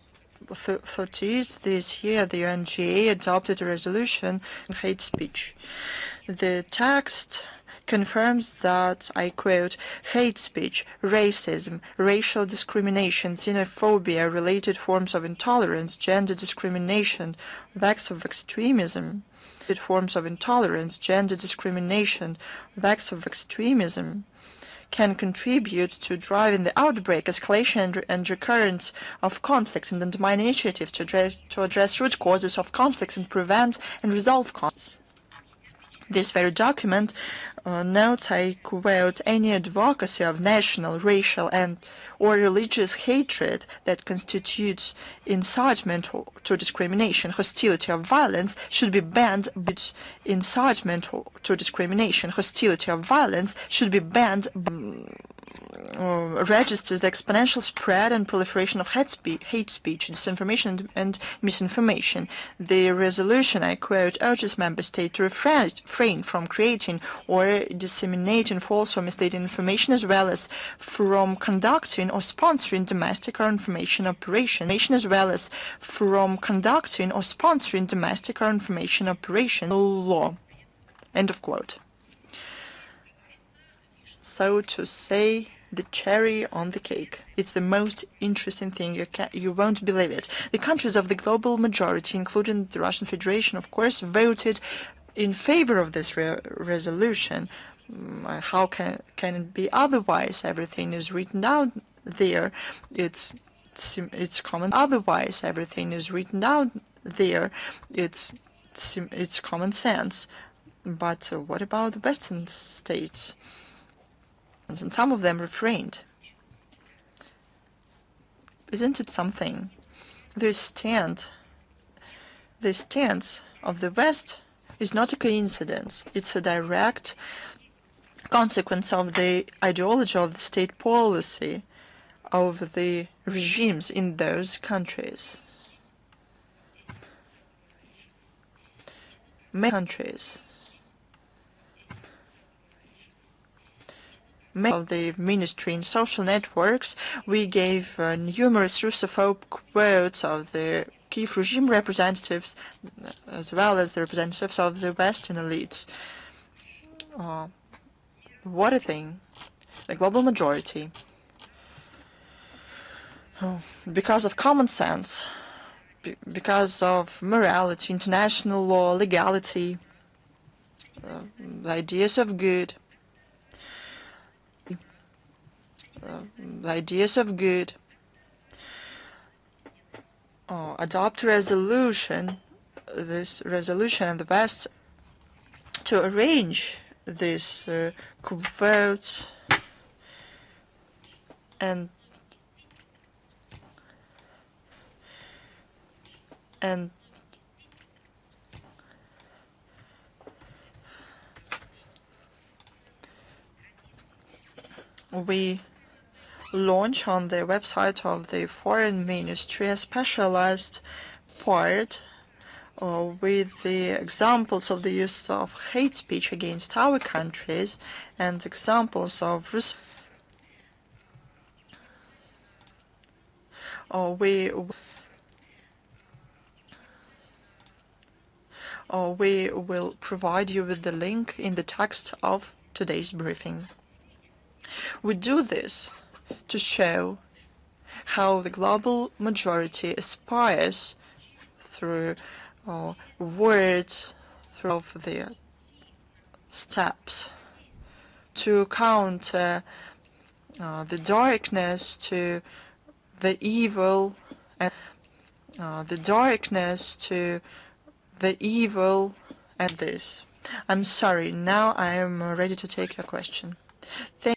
this year, the UNGA adopted a resolution on hate speech. The text confirms that, I quote, hate speech, racism, racial discrimination, xenophobia, related forms of intolerance, gender discrimination, acts of extremism, forms of intolerance, gender discrimination, acts of extremism can contribute to driving the outbreak, escalation, and recurrence of conflict and undermine initiatives to address root causes of conflicts and prevent and resolve conflicts. This very document notes, I quote, any advocacy of national, racial, or religious hatred that constitutes incitement to discrimination, hostility, or violence should be banned. Incitement to discrimination, hostility, or violence should be banned. Registers the exponential spread and proliferation of hate speech, disinformation, and misinformation. The resolution, I quote, urges member states to refrain from creating or disseminating false or misleading information, as well as from conducting or sponsoring domestic or information operations, law. End of quote. So to say, the cherry on the cake. It's the most interesting thing. You won't believe it. The countries of the global majority, including the Russian Federation, of course, voted in favor of this resolution. How can it be otherwise? Everything is written down there. It's common. Otherwise, everything is written down there. It's common sense. But what about the Western states? And some of them refrained. Isn't it something this stance of the West is not a coincidence. It's a direct consequence of the ideology of the state policy of the regimes in those countries. Many countries of the ministry in social networks, we gave numerous Russophobe quotes of the Kiev regime representatives as well as the representatives of the Western elites. What a thing. The global majority, because of common sense, because of morality, international law, legality, the ideas of good, adopt resolution, this resolution in the West to arrange these votes and we launch on the website of the Foreign Ministry a specialized part with the examples of the use of hate speech against our countries and examples of we will provide you with the link in the text of today's briefing. We do this to show how the global majority aspires through words, through the steps to counter the darkness to the evil and this. I'm sorry, now I am ready to take your question. Thank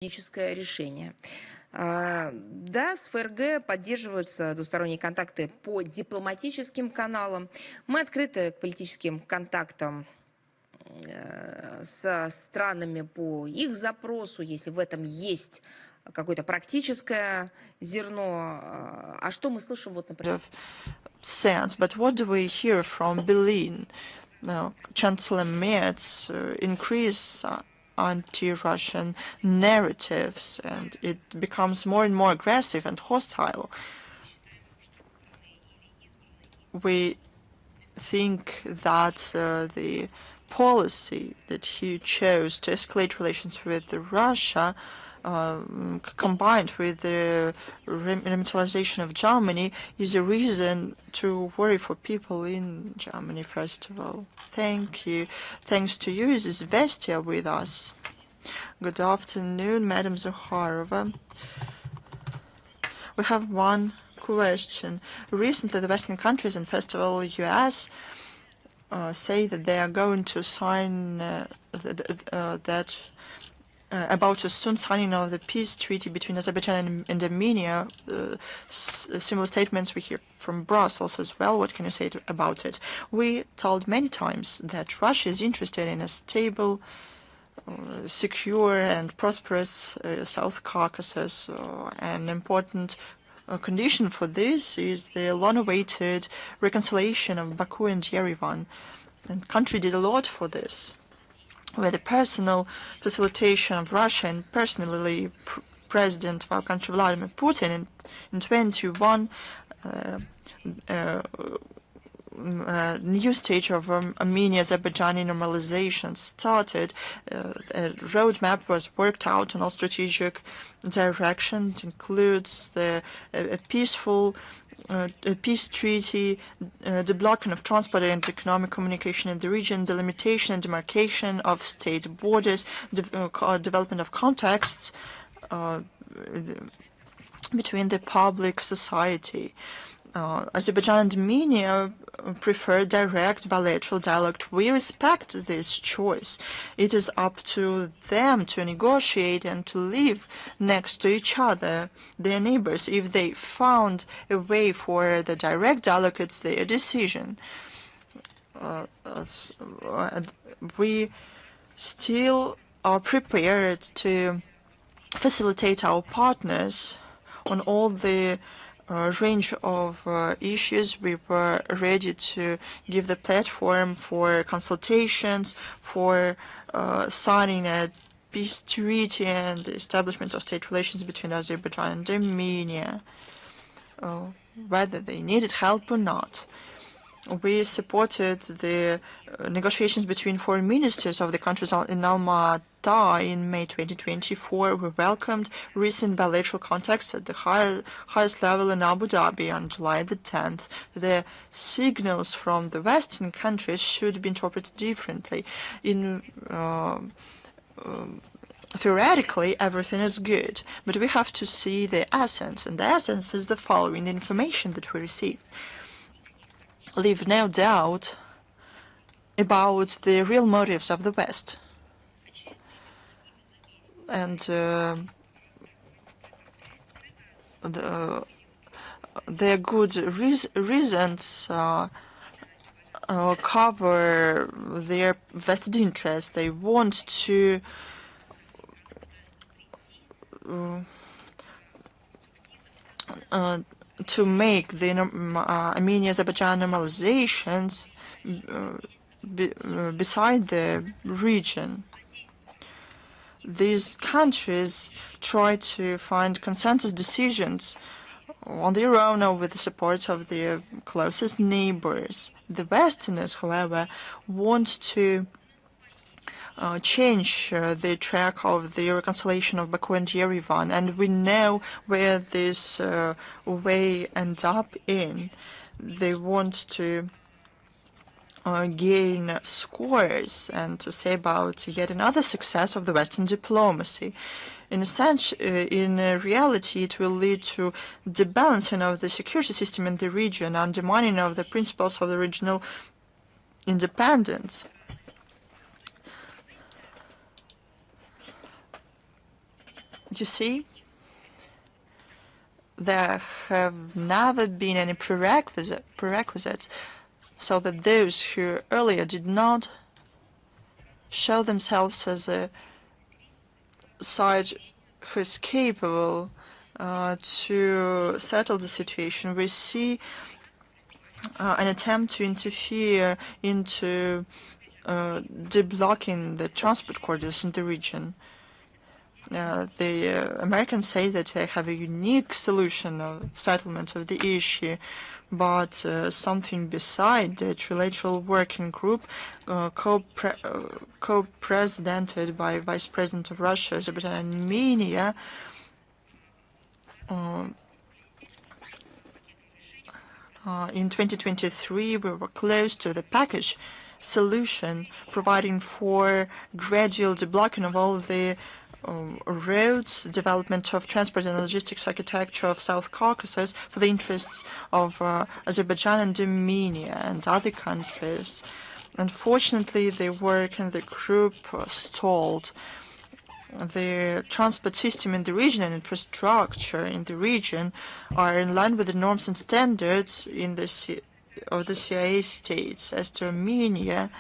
решение. Да, с ФРГ поддерживаются двусторонние контакты по дипломатическим каналам. Мы открыты к политическим контактам со странами по их запросу, если в этом есть какое-то практическое зерно. А что мы слышим, вот, например? sense, but what do we hear from Berlin? Chancellor Merz increase anti-Russian narratives, and it becomes more and more aggressive and hostile. We think that the policy that he chose to escalate relations with Russia, combined with the remilitarization of Germany, is a reason to worry for people in Germany, first of all. Thank you. Thanks to you, is Vestia with us. Good afternoon, Madam Zakharova. We have one question. Recently, the Western countries, and first of all, US, say that they are going to sign about the soon signing of the peace treaty between Azerbaijan and Armenia. Similar statements we hear from Brussels as well. What can you say about it? We told many times that Russia is interested in a stable, secure and prosperous South Caucasus. An important condition for this is the long-awaited reconciliation of Baku and Yerevan. And the country did a lot for this, with the personal facilitation of Russia and personally President of our country, Vladimir Putin, in 21 new stage of Armenia-Azerbaijani normalization started. A roadmap was worked out on all strategic directions. It includes a peaceful peace treaty, the blocking of transport and economic communication in the region, the limitation and demarcation of state borders, development of contexts between the public society. Azerbaijan and Armenia prefer direct bilateral dialogue. We respect this choice. It is up to them to negotiate and to live next to each other, their neighbors. If they found a way for the direct dialogue, it's their decision. We still are prepared to facilitate our partners on all the range of issues. We were ready to give the platform for consultations, for signing a peace treaty and the establishment of state relations between Azerbaijan and Armenia, whether they needed help or not. We supported the negotiations between foreign ministers of the countries in Almaty in May 2024. We welcomed recent bilateral contacts at the highest level in Abu Dhabi on July the 10th. The signals from the Western countries should be interpreted differently. Theoretically, everything is good, but we have to see the essence, and the essence is the following: the information that we receive leave no doubt about the real motives of the West. And their good reasons cover their vested interests. They want to make the Armenia-Azerbaijan normalizations beside the region. These countries try to find consensus decisions on their own or with the support of their closest neighbors. The Westerners, however, want to change the track of the reconciliation of Baku and Yerevan, and we know where this way ends up in. They want to gain scores and to say about yet another success of the Western diplomacy. In reality, it will lead to debalancing of the security system in the region, undermining of the principles of the regional independence. You see, there have never been any prerequisites so that those who earlier did not show themselves as a side who is capable to settle the situation. We see an attempt to interfere into deblocking the transport corridors in the region. The Americans say that they have a unique solution of settlement of the issue, but something beside the trilateral working group, co-presidented by Vice President of Russia, Azerbaijan, and Armenia, in 2023 we were close to the package solution, providing for gradual deblocking of all the roads, development of transport and logistics architecture of South Caucasus for the interests of Azerbaijan and Armenia and other countries. Unfortunately, the work in the group stalled. The transport system in the region and infrastructure in the region are in line with the norms and standards in of the CIA states. As to Armenia,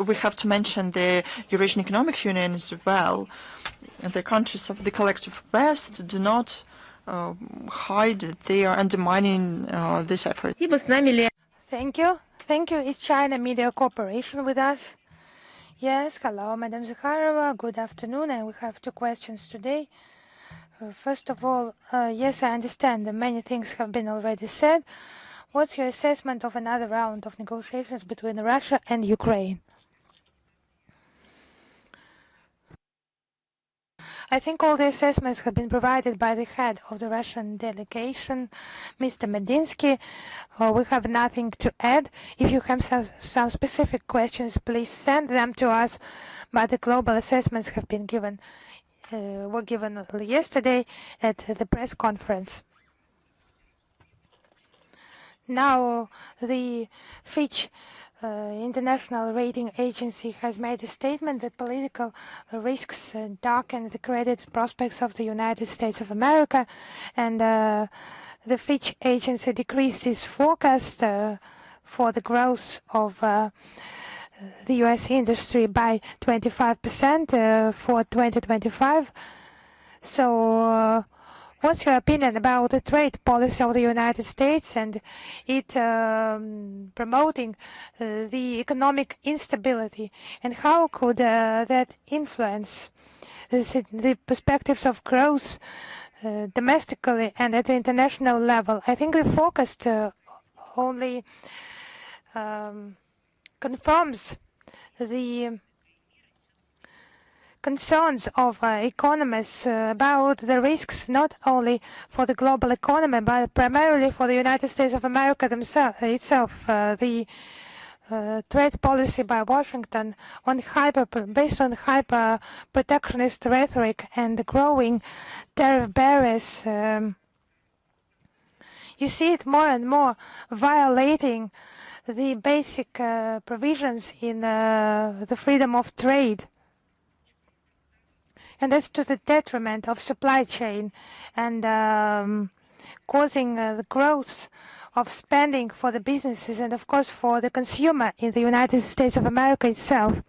we have to mention the Eurasian Economic Union as well. The countries of the collective West do not hide that they are undermining this effort. Thank you. Thank you. Is China Media Corporation with us? Yes. Hello, Madam Zakharova. Good afternoon. And we have two questions today. First of all, yes, I understand that many things have been already said. What's your assessment of another round of negotiations between Russia and Ukraine? I think all the assessments have been provided by the head of the Russian delegation, Mr. Medinsky. We have nothing to add. If you have some specific questions, please send them to us. But the global assessments have been given, were given yesterday at the press conference. Now, the Fitch International Rating Agency has made a statement that political risks darken the credit prospects of the United States of America, and the Fitch agency decreased its forecast for the growth of the U.S. industry by 25% for 2025. So, what's your opinion about the trade policy of the United States and it promoting the economic instability? And how could that influence the perspectives of growth domestically and at the international level? I think the forecast only confirms the concerns of economists about the risks not only for the global economy but primarily for the United States of America itself. The trade policy by Washington based on hyper protectionist rhetoric and growing tariff barriers. You see it more and more violating the basic provisions in the freedom of trade. And that's to the detriment of supply chain and causing the growth of spending for the businesses and, of course, for the consumer in the United States of America itself.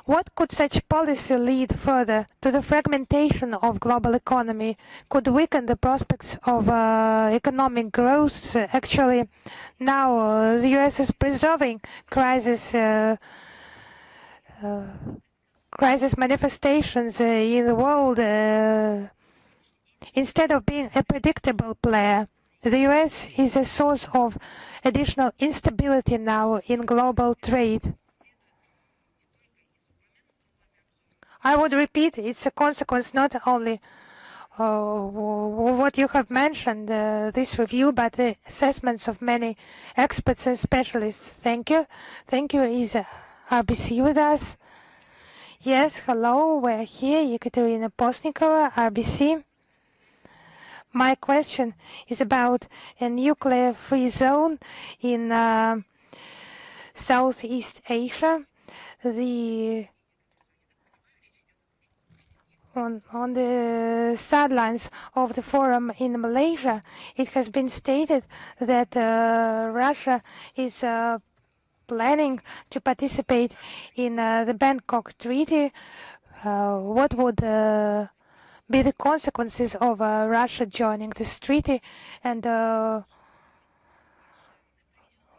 What could such policy lead further to the fragmentation of global economy? Could weaken the prospects of economic growth? Actually, now the U.S. is preserving crisis manifestations in the world instead of being a predictable player. The U.S. is a source of additional instability now in global trade. I would repeat, it's a consequence not only what you have mentioned, this review, but the assessments of many experts and specialists. Thank you. Thank you. Is RBC with us? Yes, hello, we're here, Ekaterina Postnikova, RBC. My question is about a nuclear-free zone in Southeast Asia. On the sidelines of the forum in Malaysia, it has been stated that Russia is planning to participate in the Bangkok Treaty. What would be the consequences of Russia joining this treaty, and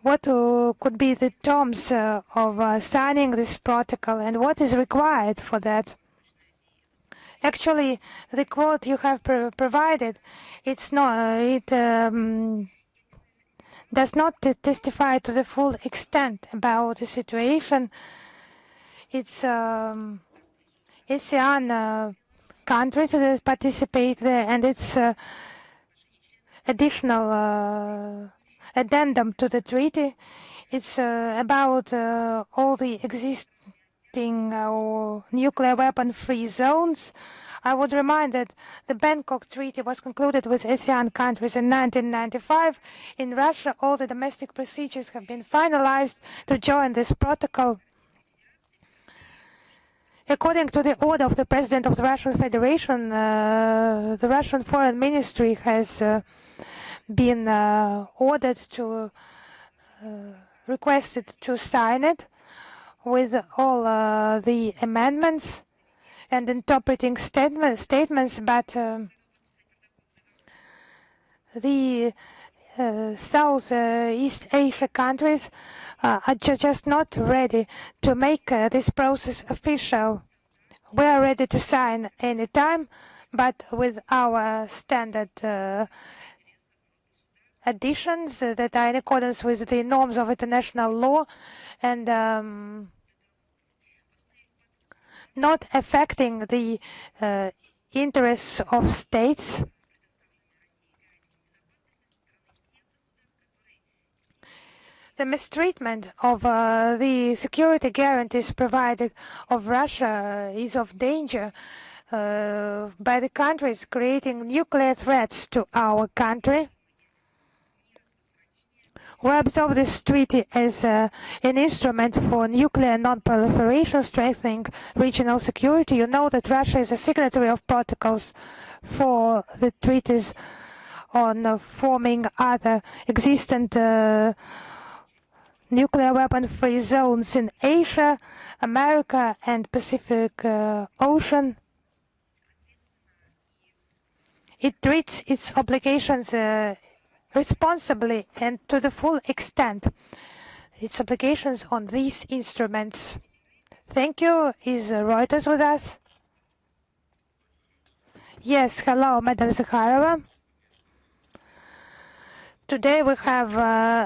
what could be the terms of signing this protocol, and what is required for that? Actually, the quote you have provided, it's not. Does not testify to the full extent about the situation. It's ASEAN countries that participate there, and it's additional addendum to the treaty. It's about all the existing nuclear weapon-free zones. I would remind that the Bangkok Treaty was concluded with ASEAN countries in 1995. In Russia, all the domestic procedures have been finalized to join this protocol. According to the order of the President of the Russian Federation, the Russian Foreign Ministry has been ordered to requested to sign it with all the amendments and interpreting statements, but the Southeast Asia countries are just not ready to make this process official. We are ready to sign any time, but with our standard additions that are in accordance with the norms of international law and not affecting the interests of states. The mistreatment of the security guarantees provided of Russia is of danger by the countries creating nuclear threats to our country. We observe this treaty as an instrument for nuclear non-proliferation, strengthening regional security. You know that Russia is a signatory of protocols for the treaties on forming other existent nuclear weapon-free zones in Asia, America, and Pacific Ocean. It treats its obligations responsibly and to the full extent its obligations on these instruments. Thank you. Is Reuters with us? Yes, hello, Madam Zakharova. Today we have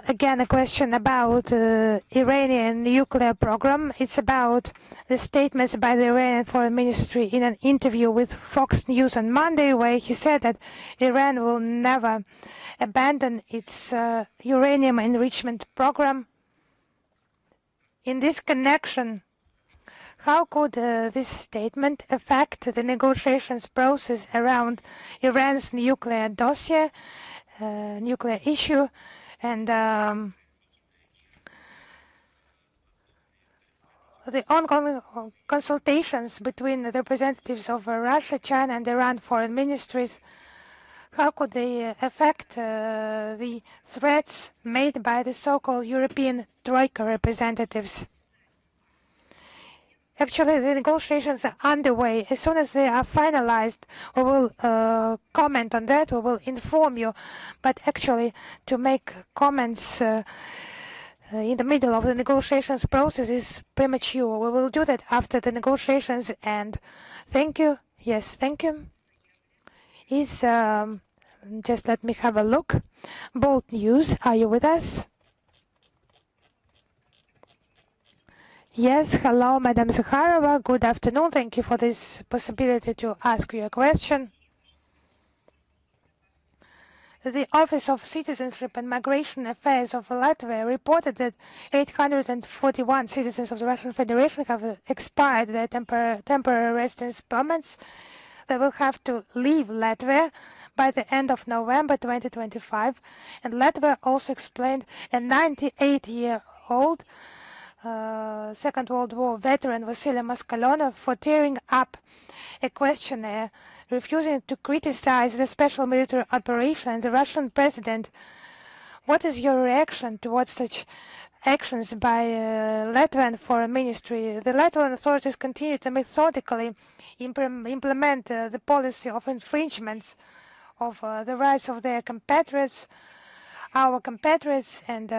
again a question about Iranian nuclear program. It's about the statements by the Iranian Foreign Ministry in an interview with Fox News on Monday, where he said that Iran will never abandon its uranium enrichment program. In this connection, how could this statement affect the negotiations process around Iran's nuclear dossier, nuclear issue, and the ongoing consultations between the representatives of Russia, China, and Iran foreign ministries? How could they affect the threats made by the so-called European Troika representatives? Actually, the negotiations are underway. As soon as they are finalized, we will comment on that. We will inform you. But actually, to make comments in the middle of the negotiations process is premature. We will do that after the negotiations end. Thank you. Yes, thank you. Is just let me have a look. Bold News, are you with us? Yes, hello, Madam Zakharova. Good afternoon. Thank you for this possibility to ask you a question. The Office of Citizenship and Migration Affairs of Latvia reported that 841 citizens of the Russian Federation have expired their temporary residence permits. They will have to leave Latvia by the end of November 2025. And Latvia also explained a 98-year-old Second World War veteran Vasily Moskalev for tearing up a questionnaire, refusing to criticize the special military operation and the Russian president. What is your reaction towards such actions by Latvian Foreign Ministry? The Latvian authorities continue to methodically implement the policy of infringements of the rights of their compatriots, our compatriots, and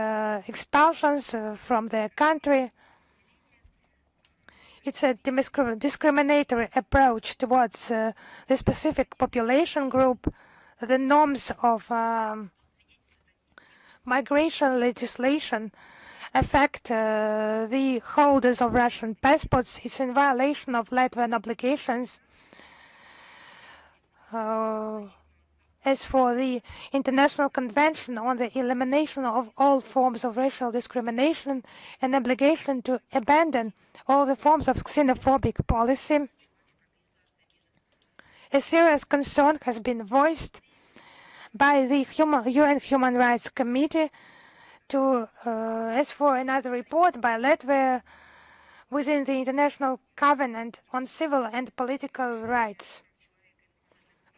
expulsions from their country. It's a discriminatory approach towards the specific population group. The norms of migration legislation affect the holders of Russian passports. It's in violation of Latvian obligations. As for the International Convention on the Elimination of all forms of racial discrimination, an obligation to abandon all the forms of xenophobic policy, A serious concern has been voiced by the UN Human Rights Committee to ask for another report by Latvia within the International Covenant on Civil and Political Rights.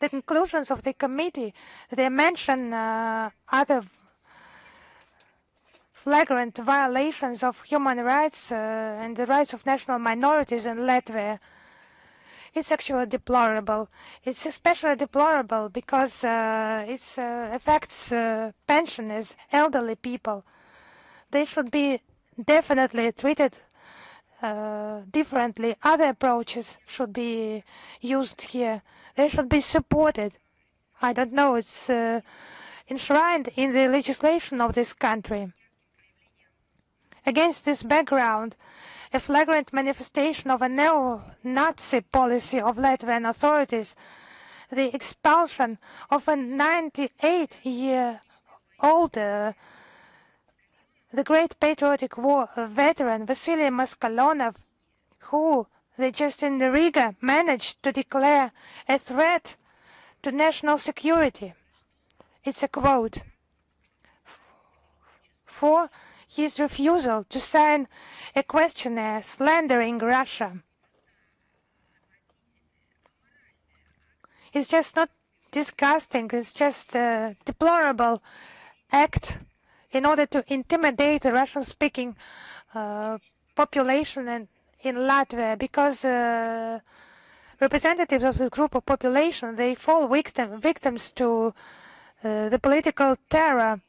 The conclusions of the committee, they mention other flagrant violations of human rights and the rights of national minorities in Latvia. It's actually deplorable. It's especially deplorable because it affects pensioners, elderly people. They should be definitely treated differently. Other approaches should be used here. They should be supported. I don't know, it's enshrined in the legislation of this country. Against this background, a flagrant manifestation of a neo-Nazi policy of Latvian authorities, the expulsion of a 98-year-old the Great Patriotic War veteran Vasily Moskalenov, who they just in the Riga managed to declare a threat to national security. It's a quote. For his refusal to sign a questionnaire slandering Russia. It's just not disgusting, it's just a deplorable act in order to intimidate the Russian-speaking population in Latvia, because representatives of this group of population, they fall victims to the political terror,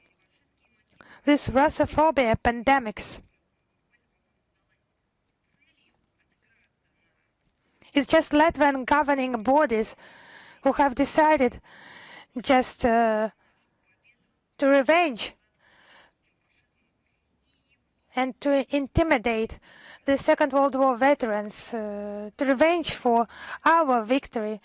this Russophobia pandemics. It's just Latvian governing bodies who have decided just to revenge and to intimidate the Second World War veterans, to revenge for our victory,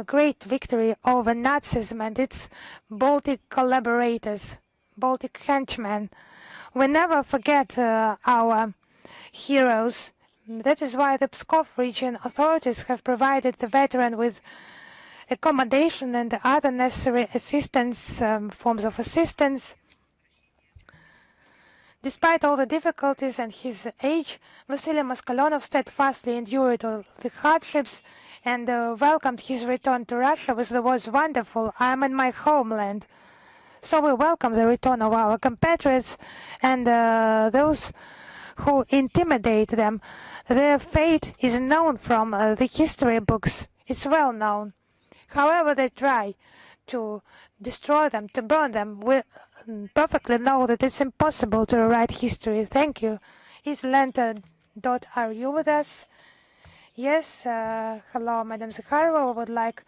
great victory over Nazism and its Baltic collaborators, Baltic henchmen. We never forget our heroes. That is why the Pskov region authorities have provided the veteran with accommodation and other necessary assistance, forms of assistance. Despite all the difficulties and his age, Vasily Moskalenov steadfastly endured all the hardships and welcomed his return to Russia with the words, "Wonderful, I am in my homeland." So we welcome the return of our compatriots and those who intimidate them. Their fate is known from the history books. It's well known. However they try to destroy them, to burn them, we perfectly know that it's impossible to rewrite history. Thank you. Is Lenta.ru with us? Yes, hello, Madam Zakharova. I would like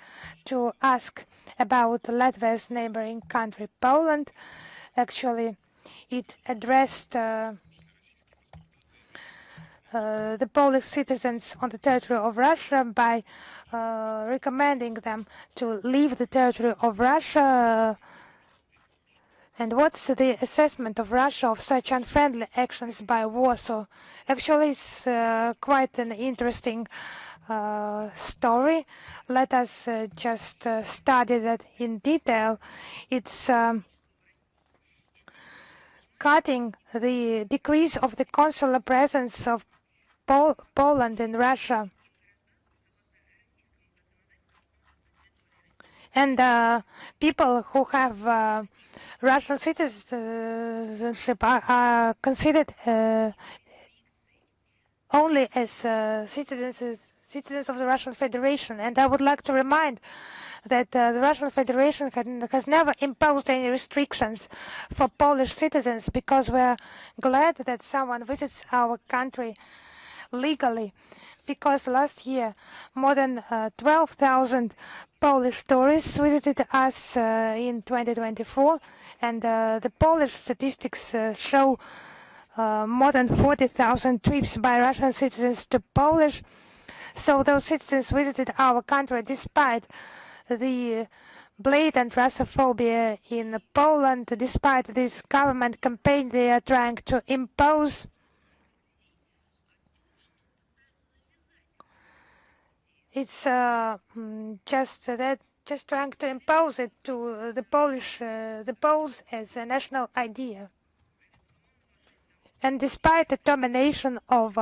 to ask about Latvia's neighboring country, Poland. Actually, it addressed the Polish citizens on the territory of Russia by recommending them to leave the territory of Russia. And what's the assessment of Russia of such unfriendly actions by Warsaw? Actually, it's quite an interesting story. Let us just study that in detail. It's cutting the decrease of the consular presence of Poland in Russia. And people who have Russian citizenship are considered only as citizens of the Russian Federation. And I would like to remind that the Russian Federation has never imposed any restrictions for Polish citizens, because we're glad that someone visits our country legally, because last year more than 12,000 Polish tourists visited us in 2024, and the Polish statistics show more than 40,000 trips by Russian citizens to Polish. So those citizens visited our country despite the blatant Russophobia in Poland, despite this government campaign they are trying to impose. It's just trying to impose it to the Poles as a national idea. And despite the termination of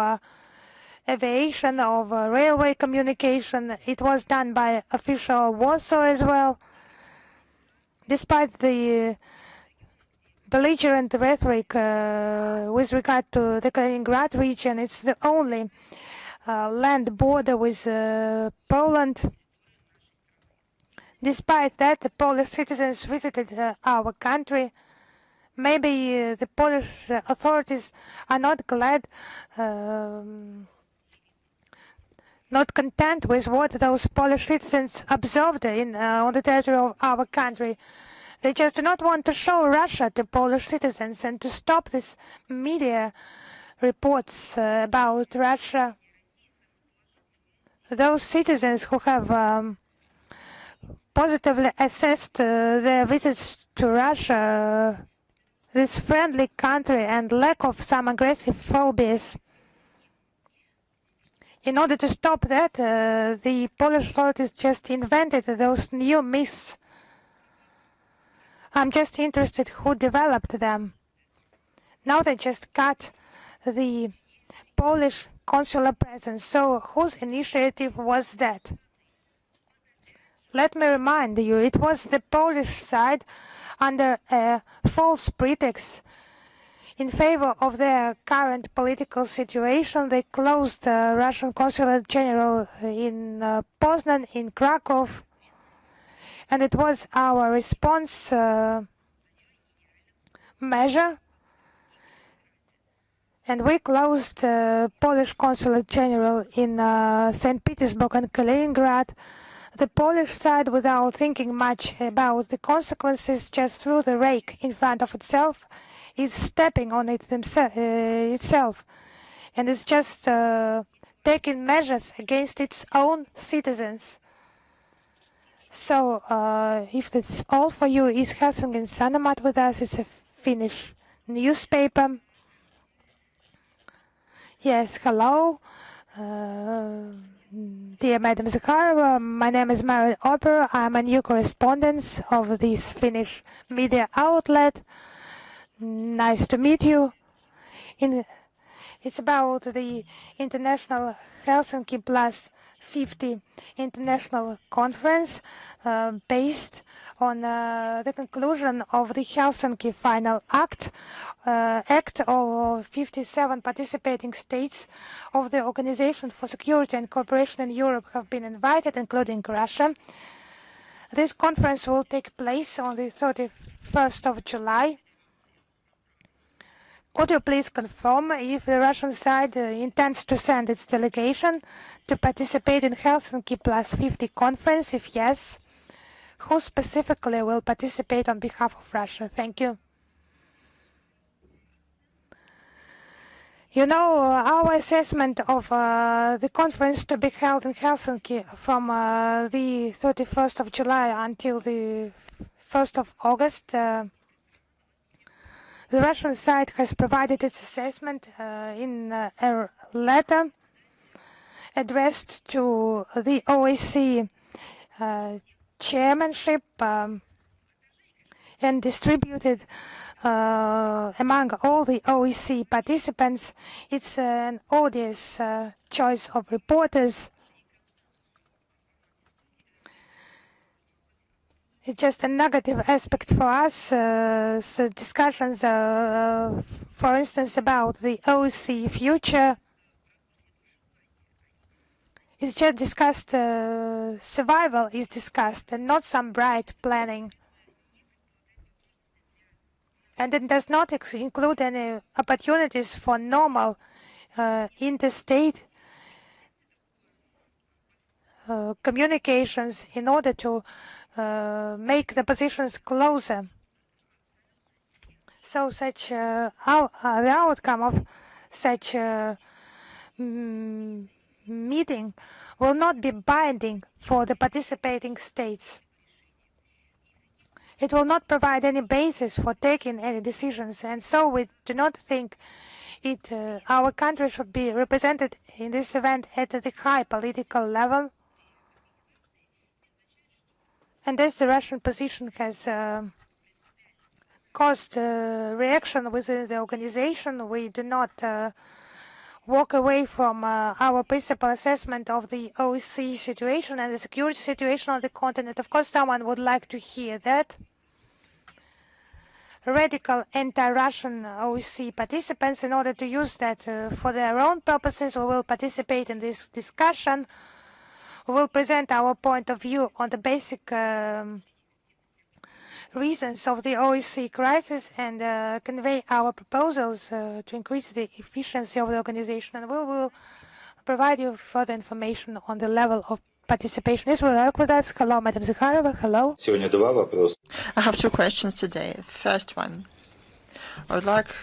aviation, of railway communication, it was done by official Warsaw as well. Despite the belligerent rhetoric with regard to the Kaliningrad region, it's the only land border with Poland. Despite that, the Polish citizens visited our country. Maybe the Polish authorities are not glad, not content with what those Polish citizens observed on the territory of our country. They just do not want to show Russia to Polish citizens and to stop these media reports about Russia. Those citizens who have positively assessed their visits to Russia, this friendly country, and lack of some aggressive phobias. In order to stop that, the Polish authorities just invented those new myths. I'm just interested who developed them. Now they just cut the Polish consular presence. So whose initiative was that? Let me remind you, it was the Polish side under a false pretext in favor of their current political situation. They closed the Russian consulate general in Poznan, in Krakow, and it was our response measure. And we closed Polish consulate general in St. Petersburg and Kaliningrad. The Polish side, without thinking much about the consequences, just threw the rake in front of itself, is stepping on it itself, and it's just taking measures against its own citizens. So, if that's all for you, is Helsingin Sanomat with us? It's a Finnish newspaper. Yes, hello. Dear Madam Zakharova, my name is Maria Zakharova. I'm a new correspondent of this Finnish media outlet. Nice to meet you. It's about the International Helsinki Plus 50 International Conference based on the conclusion of the Helsinki Final Act of 57 participating states of the Organization for Security and Cooperation in Europe have been invited, including Russia. This conference will take place on the 31st of July. Could you please confirm if the Russian side intends to send its delegation to participate in Helsinki Plus 50 conference? If yes, who specifically will participate on behalf of Russia? Thank you. You know, our assessment of the conference to be held in Helsinki from the 31st of July until the 1st of August, the Russian side has provided its assessment in a letter addressed to the OSCE chairmanship and distributed among all the OSCE participants. It's an odious choice of reporters. It's just a negative aspect for us. So discussions, for instance, about the OSCE future. It's just discussed, survival is discussed, and not some bright planning. And it does not include any opportunities for normal interstate communications in order to make the positions closer. So such the outcome of such meeting will not be binding for the participating states. It will not provide any basis for taking any decisions, and so we do not think our country should be represented in this event at the high political level. And as the Russian position has caused reaction within the organization, we do not walk away from our principal assessment of the OSCE situation and the security situation on the continent. Of course, someone would like to hear that. Radical anti-Russian OSCE participants, in order to use that for their own purposes, we will participate in this discussion. We will present our point of view on the basic reasons of the OSCE crisis and convey our proposals to increase the efficiency of the organization, and we will provide you further information on the level of participation. Is work with us. Hello, Madam Zakharova. Hello. I have two questions today. First one, I would like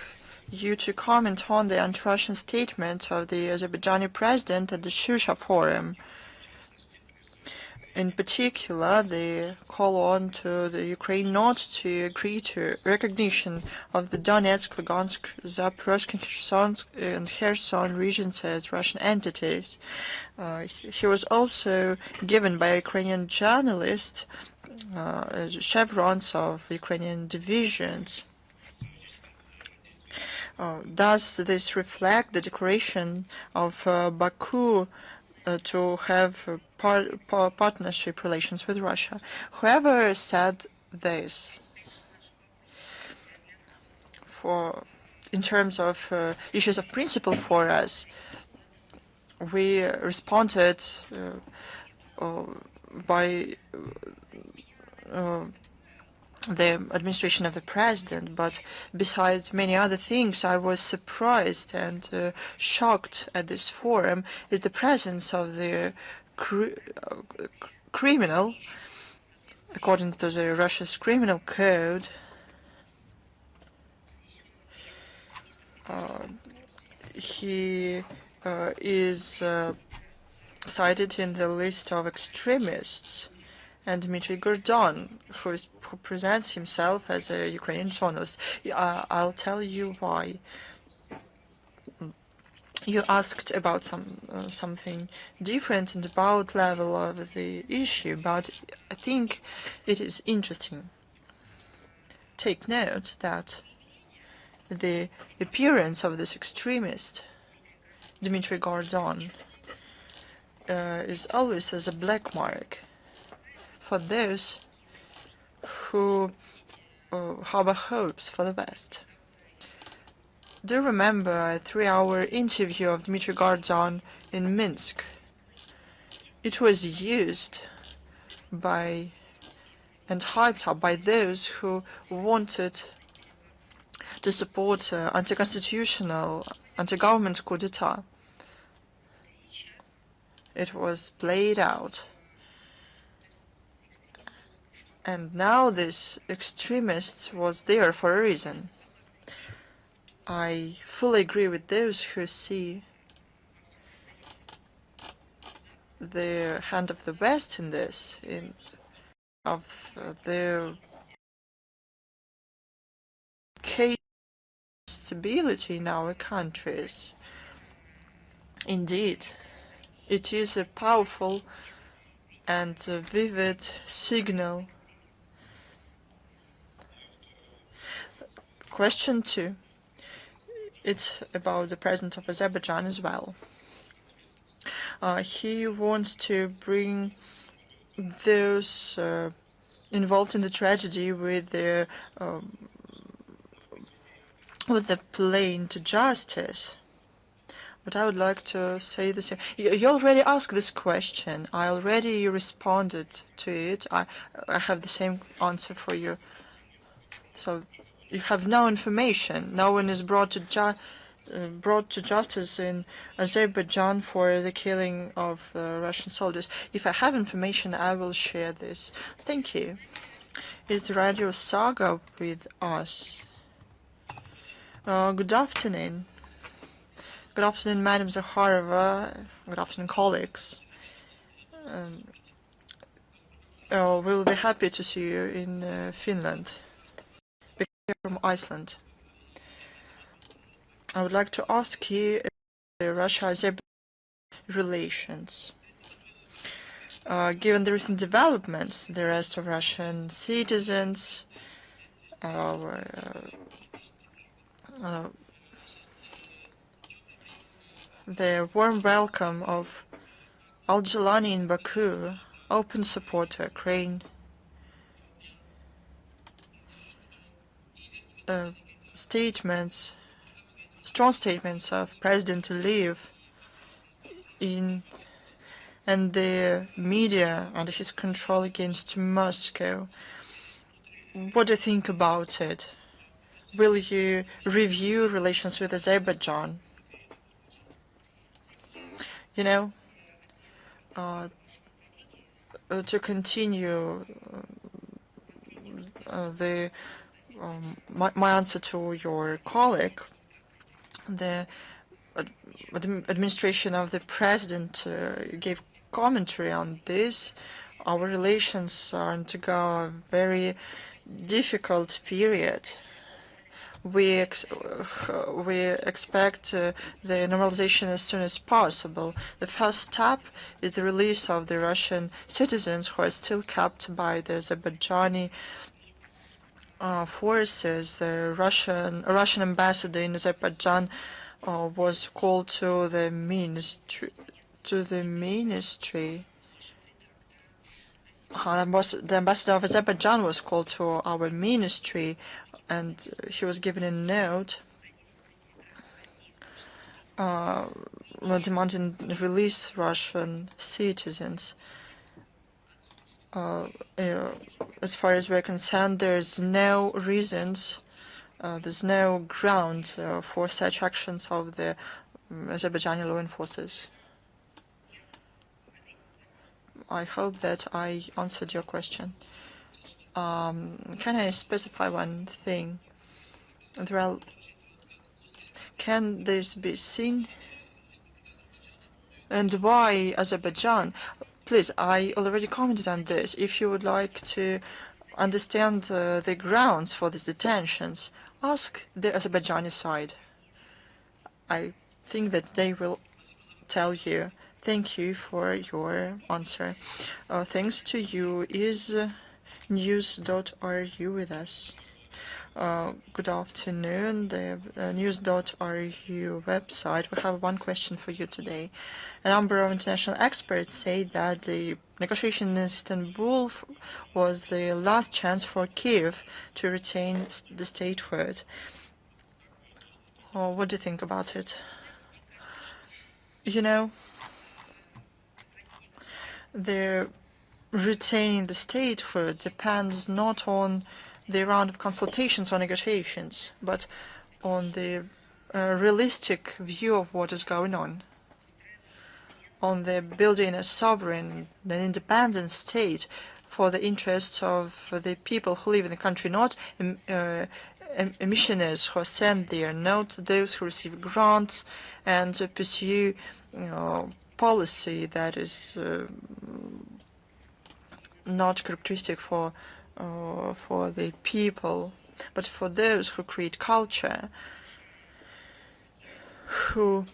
you to comment on the anti-Russian statement of the Azerbaijani president at the Shusha Forum. In particular, the call on to the Ukraine not to agree to recognition of the Donetsk, Lugansk, Zaporozhye, and Kherson regions as Russian entities. He was also given by a Ukrainian journalist chevrons of Ukrainian divisions. Does this reflect the declaration of Baku to have partnership relations with Russia? Whoever said this, in terms of issues of principle for us, we responded by the administration of the president, but besides many other things, I was surprised and shocked at this forum is the presence of the criminal, according to the Russia's criminal code. He is cited in the list of extremists, and Dmitry Gordon, who presents himself as a Ukrainian journalist. I'll tell you why. You asked about something different and about level of the issue, but I think it is interesting. Take note that the appearance of this extremist, Dmitry Gordon, is always as a black mark for those who harbor hopes for the West. Do you remember a 3-hour interview of Dmitry Gordon in Minsk? It was used by and hyped up by those who wanted to support anti-constitutional, anti-government coup d'etat. It was played out. And now this extremist was there for a reason. I fully agree with those who see the hand of the West in this, of the case stability in our countries. Indeed, it is a powerful and a vivid signal. Question 2. It's about the president of Azerbaijan as well. He wants to bring those involved in the tragedy with the plane to justice. But I would like to say the same. You already asked this question. I already responded to it. I have the same answer for you. So you have no information. No one is brought to justice in Azerbaijan for the killing of Russian soldiers. If I have information, I will share this. Thank you. Is Radio Saga with us? Good afternoon. Good afternoon, Madam Zakharova. Good afternoon, colleagues. We'll be happy to see you in Finland. From Iceland. I would like to ask you the Russia-Azerbaijan relations. Given the recent developments, the arrest of Russian citizens, the warm welcome of Al-Jilani in Baku, open support to Ukraine, strong statements of President Aliyev and the media under his control against Moscow. What do you think about it? Will you review relations with Azerbaijan? You know, to continue my answer to your colleague, the administration of the president gave commentary on this. Our relations are undergo a very difficult period. We expect the normalization as soon as possible. The first step is the release of the Russian citizens who are still kept by the Azerbaijani forces. The Russian ambassador in Azerbaijan was called to the ministry. The ambassador of Azerbaijan was called to our ministry, and he was given a note demanding release Russian citizens. As far as we're concerned, there's no reasons, there's no ground for such actions of the Azerbaijani law enforcers. I hope that I answered your question. Can I specify one thing? Well, can this be seen? And why Azerbaijan? Please, I already commented on this. If you would like to understand the grounds for these detentions, ask the Azerbaijani side. I think that they will tell you. Thank you for your answer. Thanks to you. Is news.ru with us? Good afternoon. The news.ru website. We have one question for you today. A number of international experts say that the negotiation in Istanbul was the last chance for Kiev to retain the statehood. What do you think about it? You know, the retaining the statehood depends not on the round of consultations or negotiations, but on the realistic view of what is going on the building a sovereign and independent state for the interests of the people who live in the country, not missionaries who are sent there, not those who receive grants and pursue policy that is not characteristic for the people, but for those who create culture, who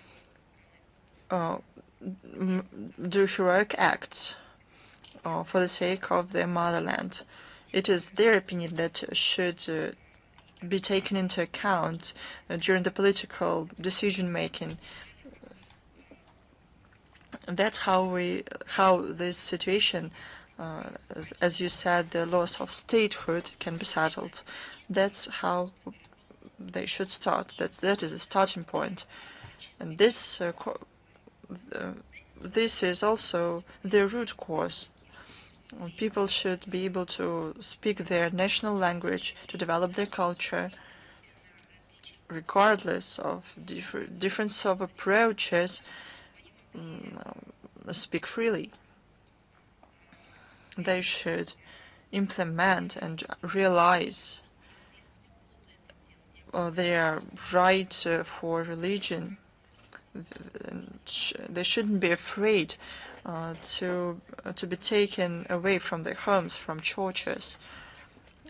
do heroic acts for the sake of their motherland. It is their opinion that should be taken into account during the political decision-making. That's how this situation, as you said, the loss of statehood can be settled. That's how they should start. That is the starting point, and this is also the root cause. People should be able to speak their national language, to develop their culture, regardless of difference of approaches. Speak freely. They should implement and realize their right for religion. They shouldn't be afraid to be taken away from their homes, from churches.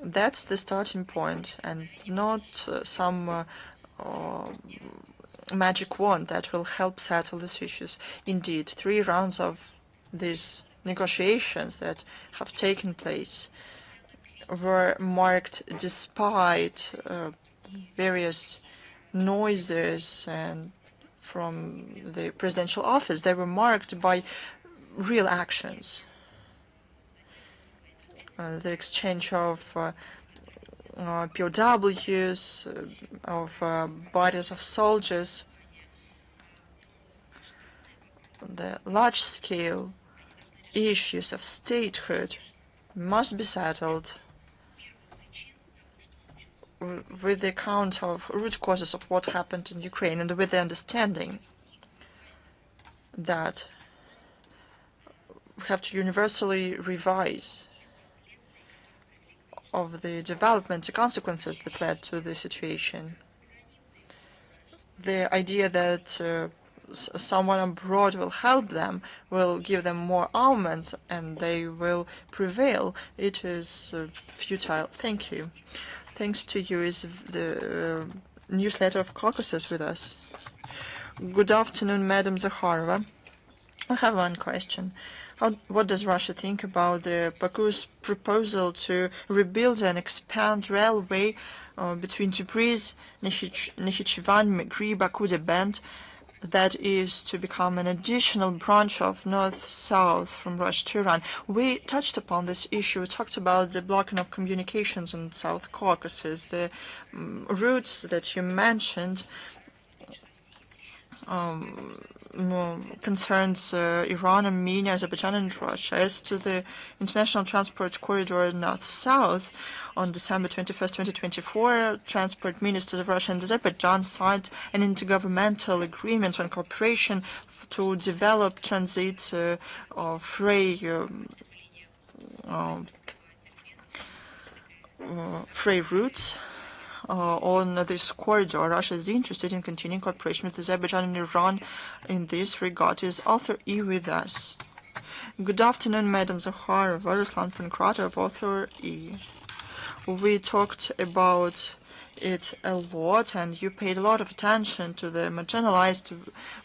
That's the starting point, and not some magic wand that will help settle these issues. Indeed, 3 rounds of these negotiations that have taken place were marked, despite various noises and from the presidential office, they were marked by real actions. The exchange of POWs, of bodies of soldiers, the large-scale issues of statehood must be settled with the account of root causes of what happened in Ukraine and with the understanding that we have to universally revise of the development, the consequences that led to the situation. The idea that someone abroad will help them, will give them more armaments, and they will prevail, it is futile. Thank you. Thanks to you. Is the newsletter of Caucasus with us. Good afternoon, Madam Zakharova. I have one question. What does Russia think about Baku's proposal to rebuild and expand railway between Tabriz, Nakhichevan, Megri, Baku band, that is to become an additional branch of north-south from Russia to Iran? We touched upon this issue. We talked about the blocking of communications in South Caucasus, the routes that you mentioned concerns Iran, Armenia, Azerbaijan, and Russia. As to the international transport corridor north-south, on December 21st, 2024, transport ministers of Russia and Azerbaijan signed an intergovernmental agreement on cooperation to develop transit freight routes on this corridor. Russia is interested in continuing cooperation with Azerbaijan and Iran in this regard. Is Author E with us? Good afternoon, Madam Zakharova. Ruslan Pankratov, Author E. We talked about it a lot, and you paid a lot of attention to the marginalized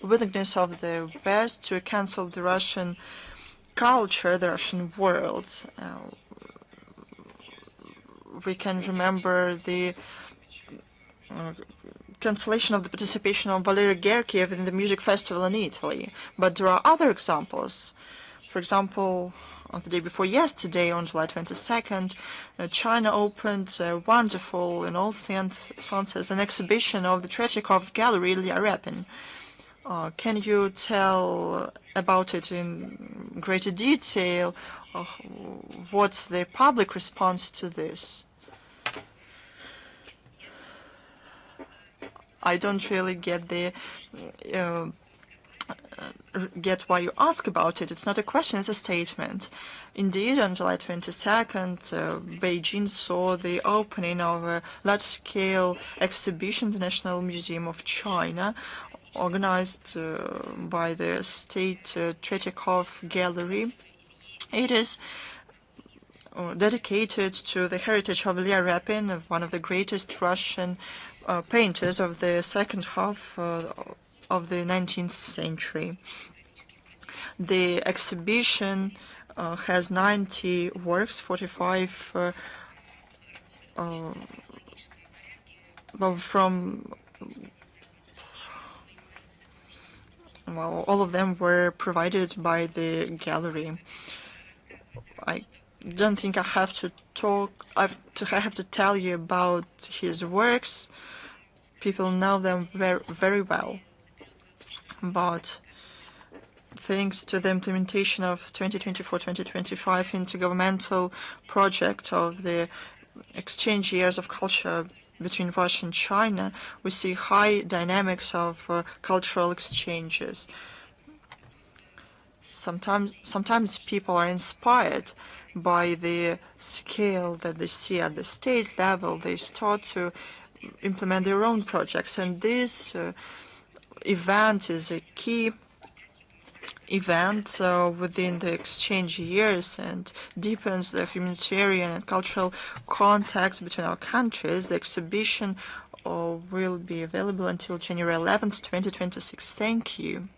willingness of the West to cancel the Russian culture, the Russian world. We can remember the cancellation of the participation of Valery Gergiev in the music festival in Italy. But there are other examples. For example, on the day before yesterday, on July 22nd, China opened a wonderful, in all senses, an exhibition of the Tretyakov Gallery, Lyarepin. Can you tell about it in greater detail? What's the public response to this? I don't really get why you ask about it. It's not a question, it's a statement. Indeed, on July 22nd, Beijing saw the opening of a large-scale exhibition, the National Museum of China, organized by the State Tretyakov Gallery. It is dedicated to the heritage of Ilya Repin, one of the greatest Russian painters of the second half of the 19th century. The exhibition has 90 works, 45 from, well, all of them were provided by the gallery. I don't think I have to I have to tell you about his works. People know them very, very well. But thanks to the implementation of 2024-2025 intergovernmental project of the exchange years of culture between Russia and China, we see high dynamics of cultural exchanges. Sometimes people are inspired by the scale that they see at the state level. They start to implement their own projects, and this event is a key event within the exchange years and deepens the humanitarian and cultural contacts between our countries. The exhibition will be available until January 11th, 2026. Thank you.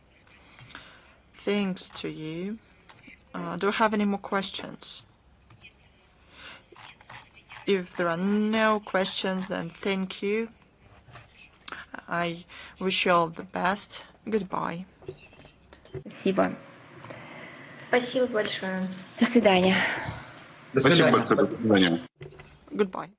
Thanks to you. Do we have any more questions? If there are no questions, then thank you. I wish you all the best. Goodbye. Спасибо. Спасибо большое. До свидания. Спасибо большое. До свидания. Goodbye.